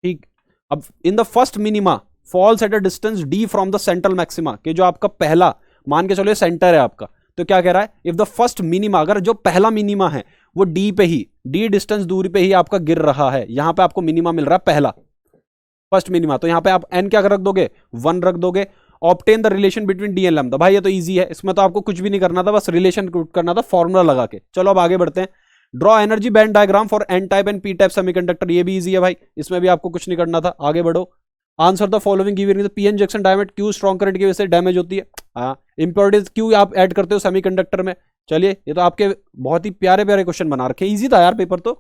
ठीक। अब in the first minima falls at a distance D from the central maxima, कि जो आपका पहला, मान के चलो सेंटर है आपका, तो क्या कह रहा है, इफ द फर्स्ट मिनिमा, अगर जो पहला मिनिमा है वो डी पे ही, डी डिस्टेंस दूरी पे ही आपका गिर रहा है, यहां पे आपको मिनिमा मिल रहा है पहला, फर्स्ट मिनिमा, तो यहां पे आप एन क्या रख दोगे, 1 रख दोगे। Obtain the relation between D and lambda, भाई ये तो इजी है, इसमें तो आपको कुछ भी नहीं करना था, बस रिलेशन करना था फॉर्मूला लगा के। चलो अब आगे बढ़ते हैं, draw energy band diagram for N type and P type semiconductor, ये भी इजी है भाई, इसमें भी आपको कुछ नहीं करना था, आगे बढ़ो। Answer the following given, PN junction डायमेट क्यू स्ट्रॉन्ग करंट की वजह से डैमेज होती है, हाँ, इंप्योरिटीज क्यू आप ऐड करते हो सेमीकंडक्टर में। चलिए ये तो आपके बहुत ही प्यारे प्यारे क्वेश्चन बना रखे, इजी था यार पेपर तो।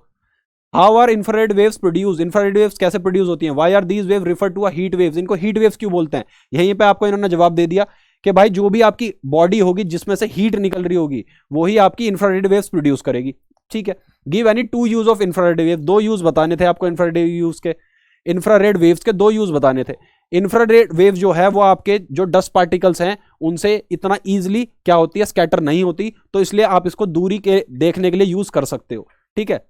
How are infrared waves produce, infrared waves कैसे प्रोड्यूस होती हैं, why are these wave refer to a heat waves, इनको हीट वेव्स क्यों बोलते हैं, यहीं पे आपको इन्होंने जवाब दे दिया कि भाई जो भी आपकी बॉडी होगी जिसमें से हीट निकल रही होगी वही आपकी इंफ्रारेड वेव्स प्रोड्यूस करेगी, ठीक है। Give any 2 use of infrared wave, 2 use बताने थे आपको इंफ्रारेड यूज के, इंफ्रारेड वेव्स के 2 यूज बताने थे। इंफ्रारेड वेव जो है वो आपके जो डस्ट पार्टिकल्स हैं उनसे इतना इजीली क्या होती है, स्कैटर नहीं होती, तो इसलिए आप इसको दूरी के देखने के लिए यूज कर सकते हो, ठीक है,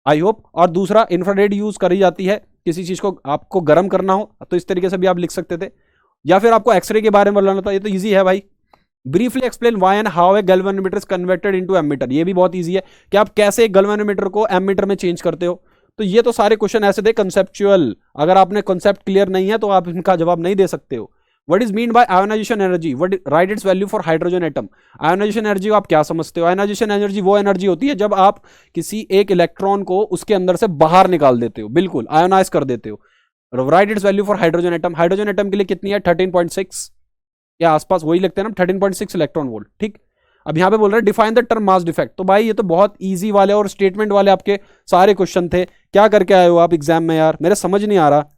आई होप। और दूसरा इंफ्रारेड यूज करी जाती है किसी चीज को आपको गर्म करना हो, तो इस तरीके से भी आप लिख सकते थे, या फिर आपको एक्सरे के बारे में बताना था, ये तो इजी है भाई। Briefly explain why and how a galvanometer is converted into ammeter, ये भी बहुत इजी है कि आप कैसे गैल्वेनोमीटर को एमीटर में चेंज करते हो, तो ये तो सारे क्वेश्चन ऐसे थे कंसेप्चुअल, अगर आपने कॉन्सेप्ट क्लियर नहीं है तो आप इनका जवाब नहीं दे सकते हो। What is mean by ionisation energy, what write its value for hydrogen atom. Ionisation energy आप क्या समझते हो? आयोनाइजेशन एनर्जी वो एनर्जी होती है जब आप किसी एक इलेक्ट्रॉन को उसके अंदर से बाहर निकाल देते हो, बिल्कुल आयोनाइज कर देते हो। Right its value for hydrogen atom, hydrogen atom के लिए कितनी है 13.6 या आसपास वही लिखते हैं ना 13.6 इलेक्ट्रॉन वोल्ट, ठीक। अब यहां पे बोल रहे हैं define the term mass defect, तो भाई ये तो बहुत इजी वाले और स्टेटमेंट वाले आपके सारे क्वेश्चन थे। क्या करके आए हो आप एग्जाम में यार, मेरे समझ नहीं आ रहा।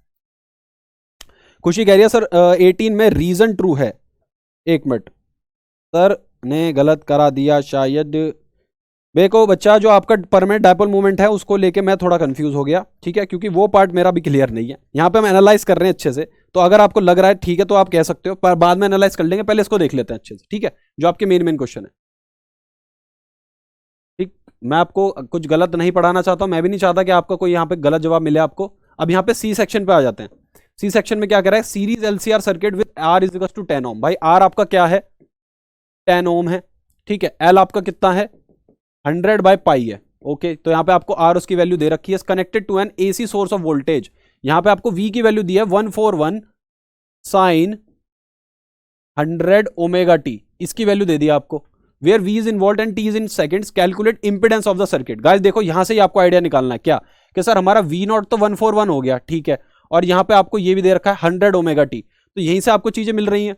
खुशी कह रही है सर 18 में रीजन ट्रू है। एक मिनट, सर ने गलत करा दिया शायद। देखो बच्चा, जो आपका परमानेंट डायपोल मूवमेंट है उसको लेके मैं थोड़ा कंफ्यूज हो गया, ठीक है, क्योंकि वो पार्ट मेरा भी क्लियर नहीं है। यहाँ पे हम एनालाइज कर रहे हैं अच्छे से, तो अगर आपको लग रहा है ठीक है तो आप कह सकते हो, पर बाद में एनालाइज कर लेंगे, पहले इसको देख लेते हैं अच्छे से, ठीक है, जो आपके मेन क्वेश्चन है। ठीक, मैं आपको कुछ गलत नहीं पढ़ाना चाहता हूं, मैं भी नहीं चाहता कि आपका कोई यहाँ पे गलत जवाब मिले आपको। अब यहाँ पे सी सेक्शन पे आ जाते हैं। सी सेक्शन में क्या कह रहा है, series LCR circuit with R is equal to 10 ohm. भाई आर आपका क्या है 10 ओम है, ठीक है। एल आपका कितना है 100 बाय पाई है, ओके। तो यहाँ पे आपको आर उसकी वैल्यू दे रखी है, connected to an AC source of voltage. यहाँ पे आपको वी की वैल्यू दी है 141 साइन 100 ओमेगा टी, इसकी वैल्यू दे दी आपको। Where V is involve and t is in seconds, calculate impedance of the circuit. Guys देखो यहां से ही आपको आइडिया निकालना है क्या कि सर हमारा वी नॉट तो 141 हो गया, ठीक है, और यहां पे आपको ये भी दे रखा है 100 ओमेगा टी, तो यहीं से आपको चीजें मिल रही हैं।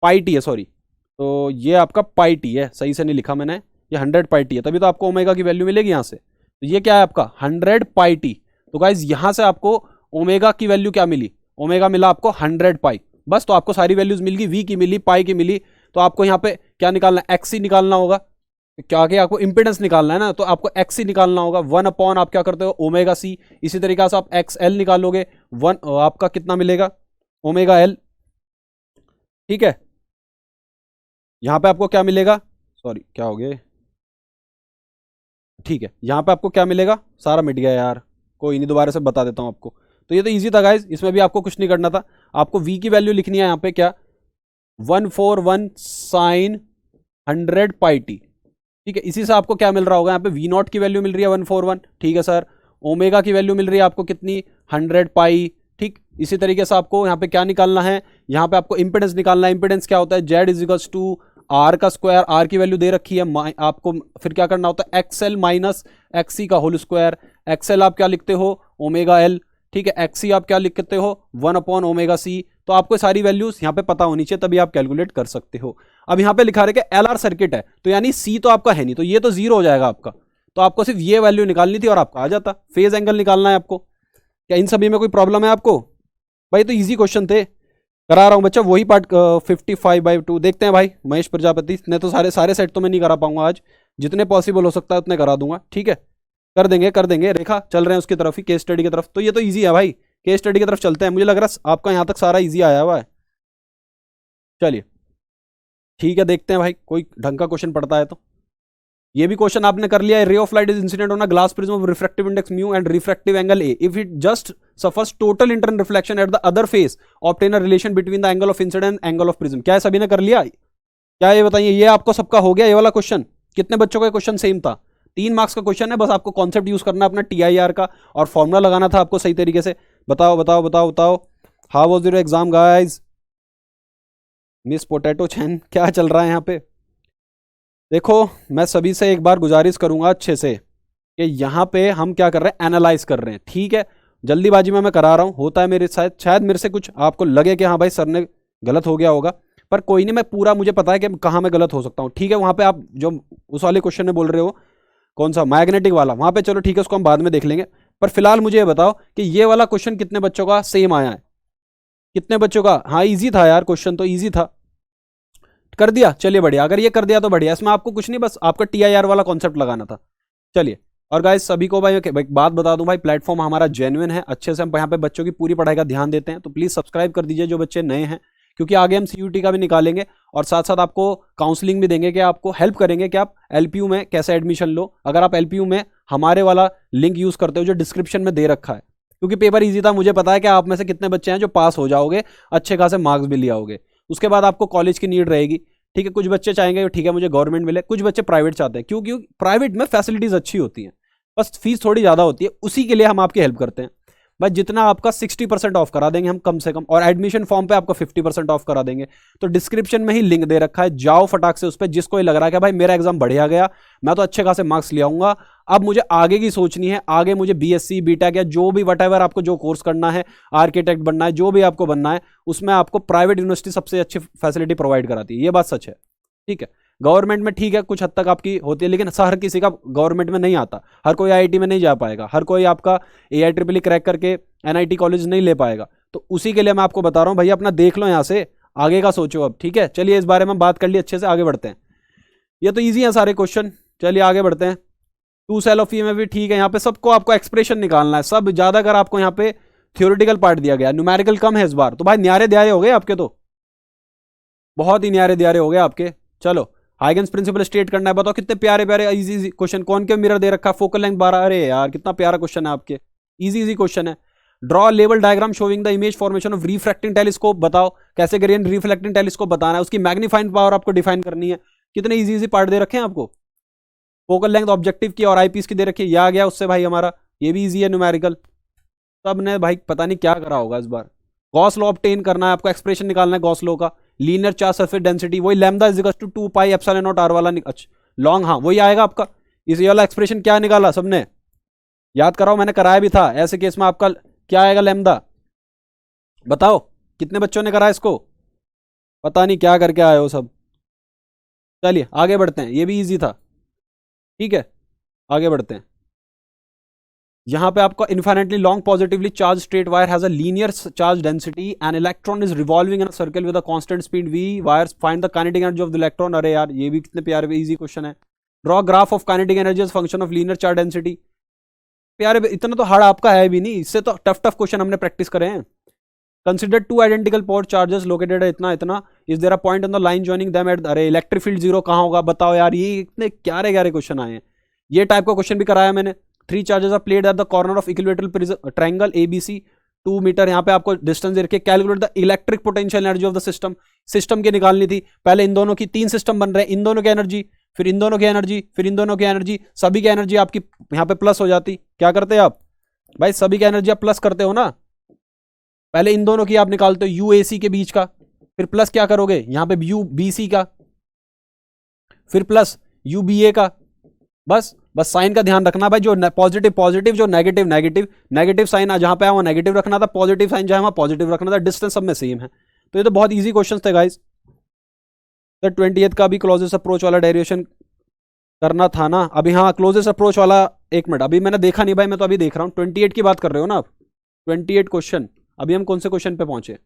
पाई टी है, सॉरी, तो ये आपका पाई टी है, सही से नहीं लिखा मैंने, ये 100 पाई टी है, तभी तो आपको ओमेगा की वैल्यू मिलेगी यहां से। तो ये क्या है आपका 100 पाई टी। तो गाइज यहां से आपको ओमेगा की वैल्यू क्या मिली, ओमेगा मिला आपको 100 पाई, बस। तो आपको सारी वैल्यूज मिल गई, वी की मिली, पाई की मिली। तो आपको यहाँ पे क्या निकालना है, एक्सी निकालना होगा, क्या कि आपको इंपेडेंस निकालना है ना, तो आपको एक्सी निकालना होगा 1 अपॉन आप क्या करते हो ओमेगा सी। इसी तरीके से आप एक्स एल निकालोगे 1, आपका कितना मिलेगा ओमेगा एल, ठीक है। यहां पे आपको क्या मिलेगा, सॉरी क्या हो गया, ठीक है, यहां पे आपको क्या मिलेगा, सारा मिट गया यार, कोई नहीं, दोबारा से बता देता हूं आपको। तो ये तो इजी था गाइज, इसमें भी आपको कुछ नहीं करना था, आपको वी की वैल्यू लिखनी है यहाँ पे क्या 141 साइन 100 पाई टी, ठीक है। इसी से आपको क्या मिल रहा होगा, यहाँ पे वी नॉट की वैल्यू मिल रही है 141, ठीक है सर। ओमेगा की वैल्यू मिल रही है आपको कितनी 100 पाई, ठीक। इसी तरीके से आपको यहाँ पे क्या निकालना है, यहाँ पे आपको इंपेडेंस निकालना है। इंपेडेंस क्या होता है, Z is equals to R का स्क्वायर, आर की वैल्यू दे रखी है, आपको फिर क्या करना होता है एक्सएल माइनस एक्सी का होल स्क्वायर। एक्सएल आप क्या लिखते हो ओमेगा एल, ठीक है, एक्सी आप क्या लिखते हो 1 अपॉन ओमेगा सी। तो आपको सारी वैल्यूज यहाँ पे पता होनी चाहिए, तभी आप कैलकुलेट कर सकते हो। अब यहाँ पे लिखा रहे कि एलआर सर्किट है, तो यानी सी तो आपका है नहीं, तो ये तो जीरो हो जाएगा आपका, तो आपको सिर्फ ये वैल्यू निकालनी थी और आपका आ जाता। फेज एंगल निकालना है आपको। क्या इन सभी में कोई प्रॉब्लम है आपको? भाई तो इजी क्वेश्चन थे, करा रहा हूँ बच्चा, वही पार्ट 55/2 देखते हैं भाई। महेश प्रजापति ने तो सारे सेट तो मैं नहीं करा पाऊंगा आज, जितने पॉसिबल हो सकता है उतने करा दूंगा, ठीक है, कर देंगे। रेखा चल रहे हैं उसकी तरफ ही, केस स्टडी की तरफ। तो ये तो इजी है भाई, केस स्टडी की तरफ चलते हैं। मुझे लग रहा है आपका यहाँ तक सारा इजी आया हुआ है। चलिए ठीक है, देखते हैं भाई कोई ढंग का क्वेश्चन पड़ता है तो। ये भी क्वेश्चन आपने कर लिया है, रे of light is incident on a glass prism of refractive index mu and refractive angle A if it just suffers total internal reflection at the other face, obtain a relation between the angle of incident and angle of prism. क्या है, सभी ने कर लिया क्या, ये बताइए, ये आपको सबका हो गया ये वाला क्वेश्चन? कितने बच्चों का क्वेश्चन सेम था? 3 मार्क्स का क्वेश्चन है, बस आपको कॉन्सेप्ट यूज करना अपना TIR का और फॉर्मुला लगाना था आपको सही तरीके से। बताओ बताओ बताओ बताओ, how was your exam guys? Miss potato चैन क्या चल रहा है यहाँ पे? देखो मैं सभी से एक बार गुजारिश करूंगा अच्छे से कि यहाँ पे हम क्या कर रहे हैं, एनालाइज कर रहे हैं, ठीक है। जल्दीबाजी में मैं करा रहा हूँ, होता है मेरे साथ, शायद मेरे से कुछ आपको लगे कि हाँ भाई सर ने गलत हो गया होगा, पर कोई नहीं, मैं पूरा, मुझे पता है कि कहाँ मैं गलत हो सकता हूँ, ठीक है। वहाँ पे आप जो उस वाले क्वेश्चन में बोल रहे हो, कौन सा मैग्नेटिक वाला, वहाँ पे चलो ठीक है, उसको हम बाद में देख लेंगे। पर फिलहाल मुझे ये बताओ कि ये वाला क्वेश्चन कितने बच्चों का सेम आया है, कितने बच्चों का? हाँ ईजी था यार, क्वेश्चन तो ईजी था, कर दिया, चलिए बढ़िया। अगर ये कर दिया तो बढ़िया, इसमें आपको कुछ नहीं, बस आपका TIR वाला कॉन्सेप्ट लगाना था। चलिए, और गाइस सभी को भाई एक बात बता दूं भाई, प्लेटफॉर्म हमारा जेन्युइन है, अच्छे से हम यहाँ पे बच्चों की पूरी पढ़ाई का ध्यान देते हैं, तो प्लीज सब्सक्राइब कर दीजिए जो बच्चे नए हैं, क्योंकि आगे हम CUT का भी निकालेंगे और साथ साथ आपको काउंसलिंग भी देंगे, कि आपको हेल्प करेंगे कि आप LPU में कैसे एडमिशन लो। अगर आप LPU में हमारे वाला लिंक यूज करते हो जो डिस्क्रिप्शन में दे रखा है, क्योंकि पेपर ईजी था, मुझे पता है कि आप में से कितने बच्चे हैं जो पास हो जाओगे, अच्छे खासे मार्क्स भी ले आओगे। उसके बाद आपको कॉलेज की नीड रहेगी, ठीक है। कुछ बच्चे चाहेंगे ठीक है मुझे गवर्नमेंट मिले, कुछ बच्चे प्राइवेट चाहते हैं, क्योंकि प्राइवेट में फैसिलिटीज अच्छी होती हैं, बस फीस थोड़ी ज़्यादा होती है, उसी के लिए हम आपकी हेल्प करते हैं। भाई जितना आपका 60% ऑफ करा देंगे हम कम से कम, और एडमिशन फॉर्म पे आपको 50% ऑफ करा देंगे। तो डिस्क्रिप्शन में ही लिंक दे रखा है, जाओ फटाक से उस पर। जिसको ये लग रहा है कि भाई मेरा एग्जाम बढ़िया गया, मैं तो अच्छे खासे मार्क्स ले आऊंगा, अब मुझे आगे की सोचनी है, आगे मुझे बीएससी बीटेक या जो भी वट आपको जो कोर्स करना है, आर्किटेक्ट बनना है, जो भी आपको बनना है, उसमें आपको प्राइवेट यूनिवर्सिटी सबसे अच्छी फैसिलिटी प्रोवाइड कराती है। ये बात सच है, ठीक है। गवर्नमेंट में ठीक है कुछ हद तक आपकी होती है, लेकिन हर किसी का गवर्नमेंट में नहीं आता, हर कोई आईआईटी में नहीं जा पाएगा, हर कोई आपका AIEEE क्रैक करके एनआईटी कॉलेज नहीं ले पाएगा। तो उसी के लिए मैं आपको बता रहा हूँ भैया, अपना देख लो यहाँ से, आगे का सोचो अब, ठीक है। चलिए इस बारे में बात कर ली अच्छे से, आगे बढ़ते हैं। ये तो ईजी है सारे क्वेश्चन, चलिए आगे बढ़ते हैं। 2 सेल ऑफ में भी ठीक है, यहाँ पे सबको आपको एक्सप्रेशन निकालना है, सब ज्यादा अगर आपको यहाँ पे थ्योरेटिकल पार्ट दिया गया, न्यूमेरिकल कम है इस बार, तो भाई न्यारे द्यारे हो गए आपके, तो बहुत ही न्यारे द्यारे हो गए आपके। चलो हाइगन्स प्रिंसिपल स्टेट करना है, बताओ कितने प्यारे प्यारे इजी इजी क्वेश्चन। कौन के मिरर दे रखा है, फोकल लेंथ 12, अरे यार कितना प्यारा क्वेश्चन है आपके, इजी इजी क्वेश्चन है। Draw level diagram showing the image formation of refracting telescope, बताओ कैसे करिए रिफ्लेक्टिंग टेलीस्कोप बताना है, उसकी मैग्नीफाइंग पावर आपको डिफाइन करनी है। कितने इजी इजी पार्ट दे रखे हैं आपको, फोकल लेंथ ऑब्जेक्टिव की और आईपीस की दे रखी है, ये आ गया उससे भाई हमारा, ये भी इजी है न्यूमेरिकल। सब ने भाई पता नहीं क्या करा होगा इस बार। गॉस लॉ ऑब्टेन करना है आपको, एक्सप्रेशन निकालना है गॉस लॉ का, लीनियर चार्ज सरफेस डेंसिटी, वही lambda is equals to 2 pi epsilon nought R वाला, अच्छा लॉन्ग, हाँ वही आएगा आपका। इस वाला एक्सप्रेशन क्या निकाला सबने, याद कराओ, मैंने कराया भी था। ऐसे केस में आपका क्या आएगा लैम्डा, बताओ कितने बच्चों ने करा इसको, पता नहीं क्या करके आए हो सब। चलिए आगे बढ़ते हैं, ये भी इजी था, ठीक है आगे बढ़ते हैं। यहां पे आपका infinitely long positively charge straight wire has a linear charge density and electron is revolving in a circle with a constant speed v, wires find the kinetic energy of the electron. अरे यार ये भी कितने प्यारे easy question है। Draw graph of kinetic energy as function of linear charge density, प्यारे इतना तो हार्ड आपका है भी नहीं, इससे तो टफ टफ क्वेश्चन हमने प्रैक्टिस करे हैं। Consider 2 identical point charges located इतना इतना, is there a point on the line joining them at, अरे इलेक्ट्रिक फील्ड 0 कहां होगा बताओ यार, ये इतने क्यारे क्यारे क्वेश्चन आए हैं। ये टाइप का क्वेश्चन भी कराया मैंने। 3 charges are placed at the corner of equilateral triangle ABC, 2 metre, यहाँ पे आपको डिस्टेंस दे रखी है। Calculate the electric potential energy of the system, system की निकालनी थी। पहले इन दोनों की 3 सिस्टम बन रहे हैं, इन दोनों की एनर्जी, फिर इन दोनों की एनर्जी, फिर इन दोनों की एनर्जी, सभी की एनर्जी आपकी यहाँ पे प्लस हो जाती। क्या करते हैं आप भाई, सभी की एनर्जी आप प्लस करते हो ना, पहले इन दोनों की आप निकालते हो UAC के बीच का, फिर प्लस क्या करोगे यहाँ पे UBC का, फिर प्लस UBA का। बस साइन का ध्यान रखना भाई, जो पॉजिटिव पॉजिटिव, जो नेगेटिव नेगेटिव, नेगेटिव साइन जहां पे आया वहां नेगेटिव रखना था, पॉजिटिव साइन जहां वहां पॉजिटिव रखना था, डिस्टेंस सब में सेम है। तो ये तो बहुत इजी क्वेश्चन थे गाइस। तो 20th का भी क्लोजेस्ट अप्रोच वाला डेरिवेशन करना था ना अभी, हाँ क्लोजेस्ट अप्रोच वाला, एक मिनट अभी मैंने देखा नहीं भाई, मैं तो अभी देख रहा हूँ। 28 की बात कर रहे हो ना आप, 28 क्वेश्चन, अभी हम कौन से क्वेश्चन पे पहुंचे,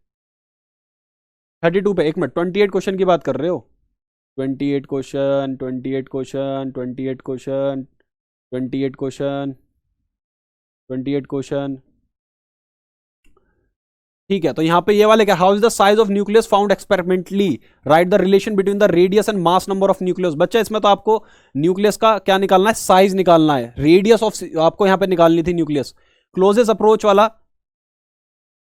32 पे, एक मिनट 28 क्वेश्चन की बात कर रहे हो, 28 question 28 question 28 question 28 question 28 question, ठीक है। तो यहां पे ये वाले क्या, how is the size of nucleus found experimentally, right the relation between the radius and mass number of nucleus. बच्चा इसमें तो आपको न्यूक्लियस का क्या निकालना है, साइज निकालना है, रेडियस ऑफ आपको यहां पे निकालनी थी न्यूक्लियस। क्लोजेस्ट अप्रोच वाला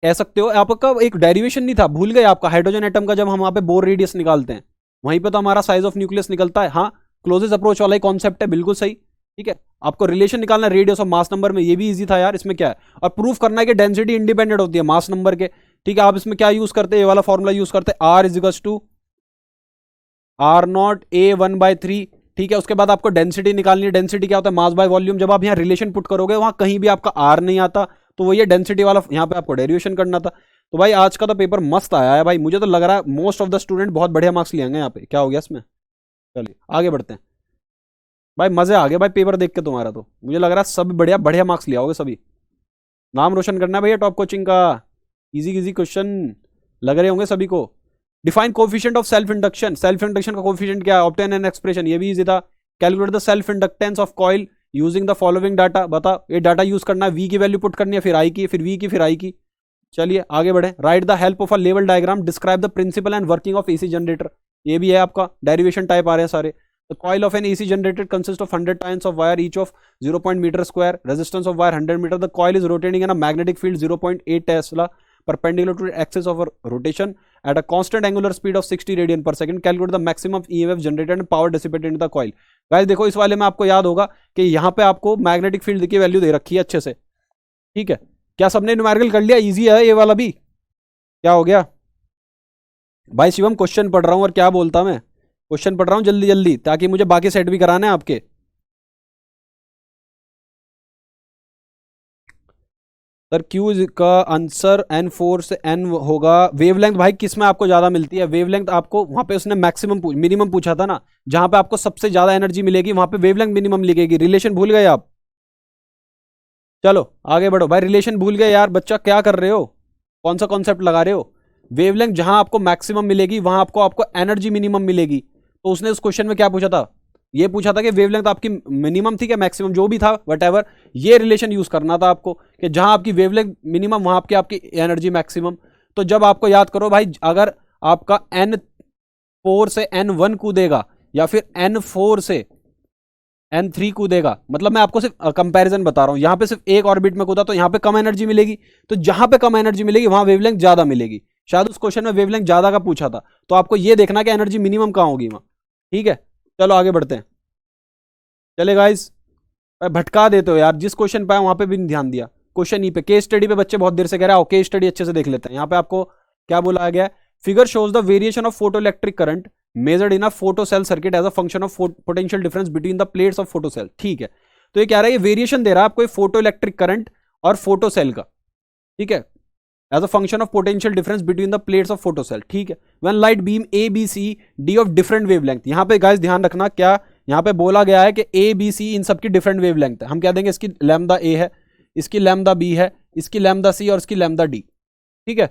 कह सकते हो, आपका एक डेरिवेशन नहीं था, भूल गए आपका, हाइड्रोजन एटम का जब हम वहां पे बोर रेडियस निकालते हैं वहीं पे तो हमारा साइज ऑफ न्यूक्लियस निकलता है। हाँ क्लोजेस्ट अप्रोच वाला ही कॉन्सेप्ट है, बिल्कुल सही, ठीक है। आपको रिलेशन निकालना है रेडियस ऑफ मास नंबर में, ये भी इजी था यार, इसमें क्या है, और प्रूफ करना है कि डेंसिटी इंडिपेंडेंट होती है मास नंबर के, ठीक है। आप इसमें क्या यूज करते हैं, ये वाला फॉर्मूला यूज करते हैं, R is equals to R0 A 1/3, ठीक है। उसके बाद आपको डेंसिटी निकालनी है, डेंसिटी क्या होता है, मास बाय वॉल्यूम। जब आप यहाँ रिलेशन पुट करोगे वहां कहीं भी आपका R नहीं आता, तो वो ये डेंसिटी वाला यहाँ पे आपको डेरिवेशन करना था। तो भाई आज का तो पेपर मस्त आया है भाई, मुझे तो लग रहा है मोस्ट ऑफ द स्टूडेंट बहुत बढ़िया मार्क्स लिएंगे यहाँ पे। क्या हो गया इसमें, चलिए आगे बढ़ते हैं भाई, मजे आ गए भाई पेपर देख के तुम्हारा, तो मुझे लग रहा है सब बढ़िया बढ़िया मार्क्स लिया होगे सभी, नाम रोशन करना है भैया टॉप कोचिंग का। इजी इजी क्वेश्चन लग रहे होंगे सभी को। Define coefficient of self induction, self induction का कोफिशिएंट क्या है, ऑब्टेन एन एक्सप्रेशन, ये भी इजी था। Calculate the self inductance of coil using the following data, बता ये डाटा यूज करना है, V की वैल्यू पुट करनी है, फिर I की, फिर V की, फिर I की। चलिए आगे बढ़े। Write the help of a level diagram, describe the principle and working of AC generator, ये भी है आपका, डेरिवेशन टाइप आ रहे हैं सारे। The coil of an AC generator consists of 100 turns of wire each of 0. meter square. Resistance of wire 100 meter. The coil is rotating in a magnetic field 0.8 Tesla perpendicular to the axis of rotation at a constant angular speed of 60 radian per second. Calculate the maximum EMF generated and power dissipated into the coil. Guys देखो इस वाले में आपको याद होगा कि यहाँ पे आपको मैग्नेटिक फील्ड की वैल्यू दे रखी है अच्छे से, ठीक है। क्या सबने न्यूमेरिकल कर लिया? इजी है ये वाला भी। क्या हो गया भाई शिवम? क्वेश्चन पढ़ रहा हूँ और क्या बोलता मैं, क्वेश्चन पढ़ रहा हूँ जल्दी जल्दी, ताकि मुझे बाकी सेट भी कराना है आपके। सर क्यू का आंसर एन फोर से एन होगा। वेवलेंथ भाई किस में आपको ज्यादा मिलती है? वेवलेंथ आपको वहां पे उसने मैक्सिमम मिनिमम पूछा था ना, जहां पे आपको सबसे ज्यादा एनर्जी मिलेगी वहां पे वेवलेंथ मिनिमम लिखेगी। रिलेशन भूल गए आप? चलो आगे बढ़ो भाई। रिलेशन भूल गए यार, बच्चा क्या कर रहे हो, कौन सा कॉन्सेप्ट लगा रहे हो? वेवलेंथ जहां आपको मैक्सिमम मिलेगी वहां आपको आपको एनर्जी मिनिमम मिलेगी। तो उसने उस क्वेश्चन में क्या पूछा था? ये पूछा था कि वेवलेंथ आपकी मिनिमम थी क्या मैक्सिमम, जो भी था वट ये रिलेशन यूज करना था आपको, कि जहां आपकी वेवलेंथ मिनिमम वहां आपकी आपकी एनर्जी मैक्सिमम। तो जब आपको याद करो भाई, अगर आपका N4 से N1 कूदेगा या फिर N4 से N3 कूदेगा, मतलब मैं आपको सिर्फ कंपैरिजन बता रहा हूं, यहां पे सिर्फ एक ऑर्बिट में कूदा तो यहां पे कम एनर्जी मिलेगी, तो जहां पे कम एनर्जी मिलेगी वहां वेवलेंथ ज्यादा मिलेगी। शायद उस क्वेश्चन में वेवलेंथ ज्यादा का पूछा था, तो आपको ये देखना कि एनर्जी मिनिमम कहां होगी वहां। ठीक है, चलो आगे बढ़ते हैं। चले गाइस, भटका देते हो यार, जिस क्वेश्चन पे वहां पे भी नहीं ध्यान दिया। क्वेश्चन ई पे केस स्टडी पे बच्चे बहुत देर से कह रहे हैं, केस स्टडी अच्छे से देख लेते हैं। यहाँ पे आपको क्या बोला गया है? Figure shows the variation of photo electric current measured in a photo cell circuit as a function of potential difference between the plates of photo cell. ठीक है, तो ये कह रहा है, ये वेरिएशन दे रहा है आपको फोटो इलेक्ट्रिक करंट और फोटो सेल का। ठीक है, as a function of potential difference between the plates of photo cell. ठीक है, when light beam A B C D of different wavelength. यहाँ पे गाइस ध्यान रखना, क्या यहाँ पे बोला गया है कि ए बी सी इन सबकी डिफरेंट वेवलेंथ है। हम क्या देंगे, इसकी लैम्डा ए है, इसकी लैम्डा बी है, इसकी लैम्डा सी और इसकी लैम्डा डी। ठीक है,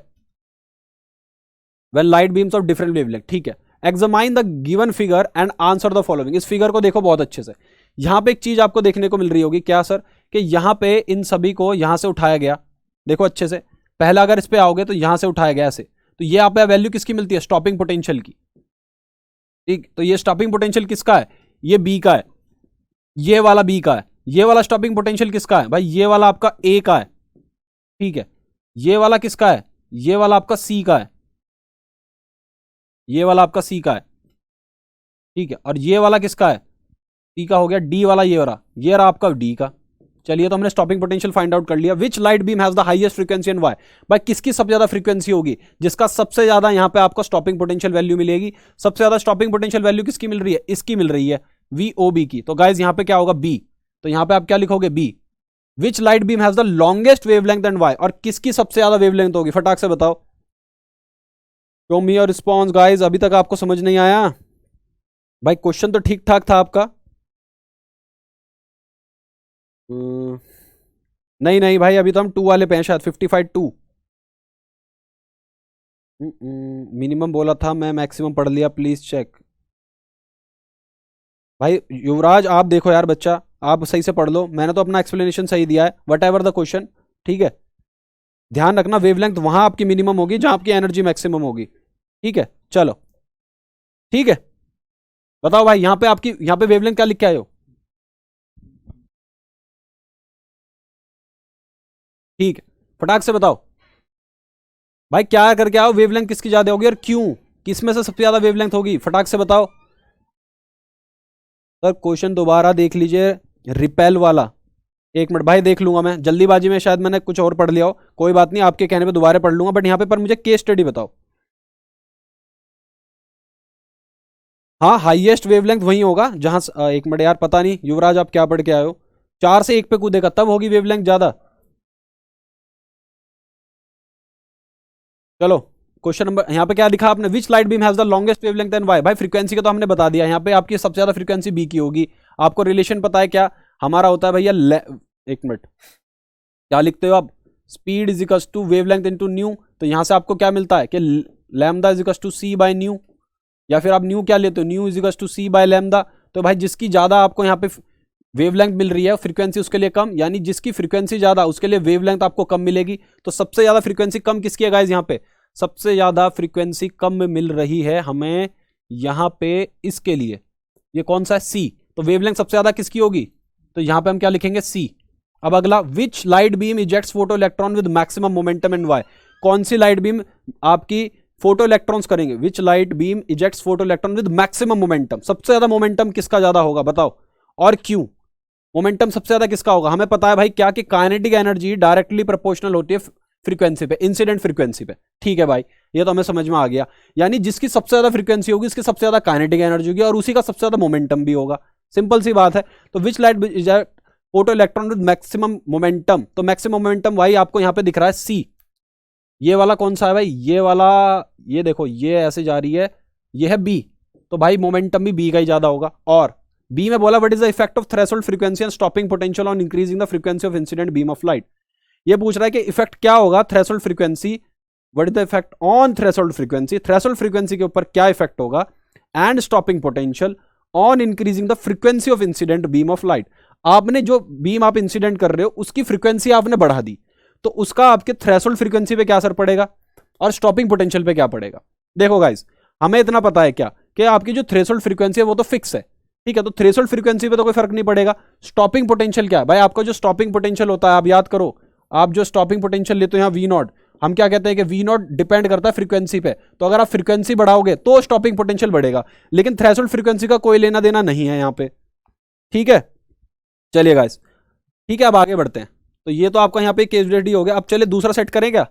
when light beams of different wavelength. ठीक है, examine the given figure and answer the following. इस फिगर को देखो बहुत अच्छे से। यहां पे एक चीज आपको देखने को मिल रही होगी, क्या सर? कि यहां पे इन सभी को यहां से उठाया गया, देखो अच्छे से। पहला अगर इस पे आओगे तो यहां से उठाया गया ऐसे, तो ये यहाँ पे वैल्यू किसकी मिलती है? स्टॉपिंग पोटेंशियल की। ठीक, तो ये स्टॉपिंग पोटेंशियल किसका है? ये बी का है, ये वाला बी का है। ये वाला स्टॉपिंग पोटेंशियल किसका है भाई? ये वाला आपका ए का है। ठीक है, ये वाला किसका है? ये वाला आपका सी का है, ये वाला आपका सी का है। ठीक है, और ये वाला किसका है? सी का हो गया। डी वाला ये रहा आपका डी का। चलिए, तो हमने स्टॉपिंग पोटेंशियल फाइंड आउट कर लिया। Which light beam has the highest frequency and why? भाई किसकी सबसे ज्यादा फ्रीक्वेंसी होगी? जिसका सबसे ज्यादा यहां पे आपको स्टॉपिंग पोटेंशियल वैल्यू मिलेगी। सबसे ज्यादा स्टॉपिंग पोटेंशियल वैल्यू किसकी मिल रही है? इसकी मिल रही है, VOB की। तो गाइज यहां पे क्या होगा? बी। तो यहां पे आप क्या लिखोगे? B. Which light beam has the longest wavelength and why? और किसकी सबसे ज्यादा वेवलेंथ होगी? फटाक से बताओ। Show me your response guys. अभी तक आपको समझ नहीं आया भाई? क्वेश्चन तो ठीक ठाक था आपका। नहीं नहीं भाई, अभी तो हम 2 वाले पे हैं शायद, 55 2। मिनिमम बोला था मैं, मैक्सिमम पढ़ लिया, प्लीज चेक। भाई युवराज आप देखो यार, बच्चा आप सही से पढ़ लो, मैंने तो अपना एक्सप्लेनेशन सही दिया है, वट एवर द क्वेश्चन। ठीक है, ध्यान रखना वेवलेंथ वहां आपकी मिनिमम होगी जहां आपकी एनर्जी मैक्सिमम होगी। ठीक है, चलो ठीक है, बताओ भाई यहां पे आपकी, यहां पे वेवलेंथ क्या लिख के आए हो? ठीक है, फटाक से बताओ भाई, क्या करके आओ? वेवलेंथ किसकी ज्यादा होगी और क्यों? किस में से सबसे ज्यादा वेवलेंथ होगी? फटाक से बताओ सर। क्वेश्चन दोबारा देख लीजिए, रिपेल वाला। एक मिनट भाई, देख लूंगा मैं, जल्दीबाजी में शायद मैंने कुछ और पढ़ लिया हो, कोई बात नहीं, आपके कहने पे दोबारा पढ़ लूंगा, बट यहां पे पर मुझे केस स्टडी बताओ। हाँ, हाईएस्ट वेवलेंथ वही होगा जहां एक मिनट यार, पता नहीं युवराज आप क्या पढ़ के आए हो। 4 से 1 पे कूदेगा तब होगी वेवलेंथ ज्यादा। चलो, क्वेश्चन नंबर यहाँ पे क्या लिखा आपने? Which light beam has the longest wavelength and why? भाई फ्रीक्वेंसी का तो हमने बता दिया, यहाँ पे आपकी सबसे ज्यादा फ्रीक्वेंसी बी की होगी। आपको रिलेशन पता है क्या हमारा होता है भैया? एक मिनट, क्या लिखते हो आप? Speed is equal to wavelength into nu. तो यहां से आपको क्या मिलता है कि lambda is equal to c by nu, या फिर आप न्यू क्या लेते हो? Nu is equal to c by lambda. तो भाई जिसकी ज्यादा आपको यहाँ पे वेवलेंथ मिल रही है, फ्रीक्वेंसी उसके लिए कम, यानी जिसकी फ्रीक्वेंसी ज्यादा उसके लिए वेवलेंथ आपको कम मिलेगी। तो सबसे ज्यादा फ्रीक्वेंसी कम किसकी है गाइज? यहाँ पे सबसे ज्यादा फ्रीक्वेंसी कम मिल रही है हमें यहाँ पे, इसके लिए। ये कौन सा है? सी। तो वेवलेंथ सबसे ज्यादा किसकी होगी? तो यहाँ पे हम क्या लिखेंगे? सी। अब अगला, which light beam ejects photo electron with maximum momentum and why? कौन सी लाइट बीम आपकी फोटो इलेक्ट्रॉन्स करेंगे? Which light beam ejects photo electron with maximum momentum? सबसे ज्यादा मोमेंटम किसका ज्यादा होगा बताओ, और क्यों? मोमेंटम सबसे ज्यादा किसका होगा, हमें पता है भाई क्या कि काइनेटिक एनर्जी डायरेक्टली प्रोपोर्शनल होती है फ्रीक्वेंसी पे, इंसिडेंट फ्रीक्वेंसी पे। ठीक है भाई, ये तो हमें समझ में आ गया। यानी जिसकी सबसे ज्यादा फ्रीक्वेंसी होगी उसकी सबसे ज्यादा काइनेटिक एनर्जी होगी और उसी का सबसे ज्यादा मोमेंटम भी होगा। सिंपल सी बात है। तो which light photo electron with maximum momentum, तो मैक्सिमम मोमेंटम भाई आपको यहां पे दिख रहा है सी। ये वाला कौन सा है भाई, ये वाला, ये देखो ये ऐसे जा रही है, ये है बी। तो भाई मोमेंटम भी बी का ही ज्यादा होगा। और बी में बोला what is the effect of threshold frequency and stopping potential on increasing the frequency of incident beam of light. ये पूछ रहा है कि इफेक्ट क्या होगा threshold frequency, what is the effect on threshold frequency, threshold frequency के ऊपर क्या इफेक्ट होगा, and stopping potential on increasing the frequency of incident beam of light. आपने जो बीम आप इंसिडेंट कर रहे हो उसकी फ्रीक्वेंसी आपने बढ़ा दी, तो उसका आपके थ्रेशोल्ड फ्रीक्वेंसी पे क्या असर पड़ेगा और स्टॉपिंग पोटेंशियल पे क्या पड़ेगा। देखो गाइस, हमें इतना पता है क्या कि आपकी जो थ्रेशोल्ड फ्रीक्वेंसी है वो तो फिक्स है, ठीक है, तो थ्रेशोल्ड फ्रीक्वेंसी पे तो कोई फर्क नहीं पड़ेगा। स्टॉपिंग पोटेंशियल क्या है भाई, आपका जो स्टॉपिंग पोटेंशियल होता है, आप याद करो, आप जो स्टॉपिंग पोटेंशियल लेते हो यहाँ वी नॉट, हम क्या कहते हैं कि वी नॉट डिपेंड करता है फ्रीक्वेंसी पे। तो अगर आप फ्रीक्वेंसी बढ़ाओगे तो स्टॉपिंग पोटेंशियल बढ़ेगा, लेकिन थ्रेशोल्ड फ्रीक्वेंसी का कोई लेना देना नहीं है यहाँ पे। ठीक है, चलिए गाइस, ठीक है, अब आगे बढ़ते हैं। तो ये तो आपका यहाँ पे केस स्टडी हो गया। अब चलिए दूसरा सेट करें क्या,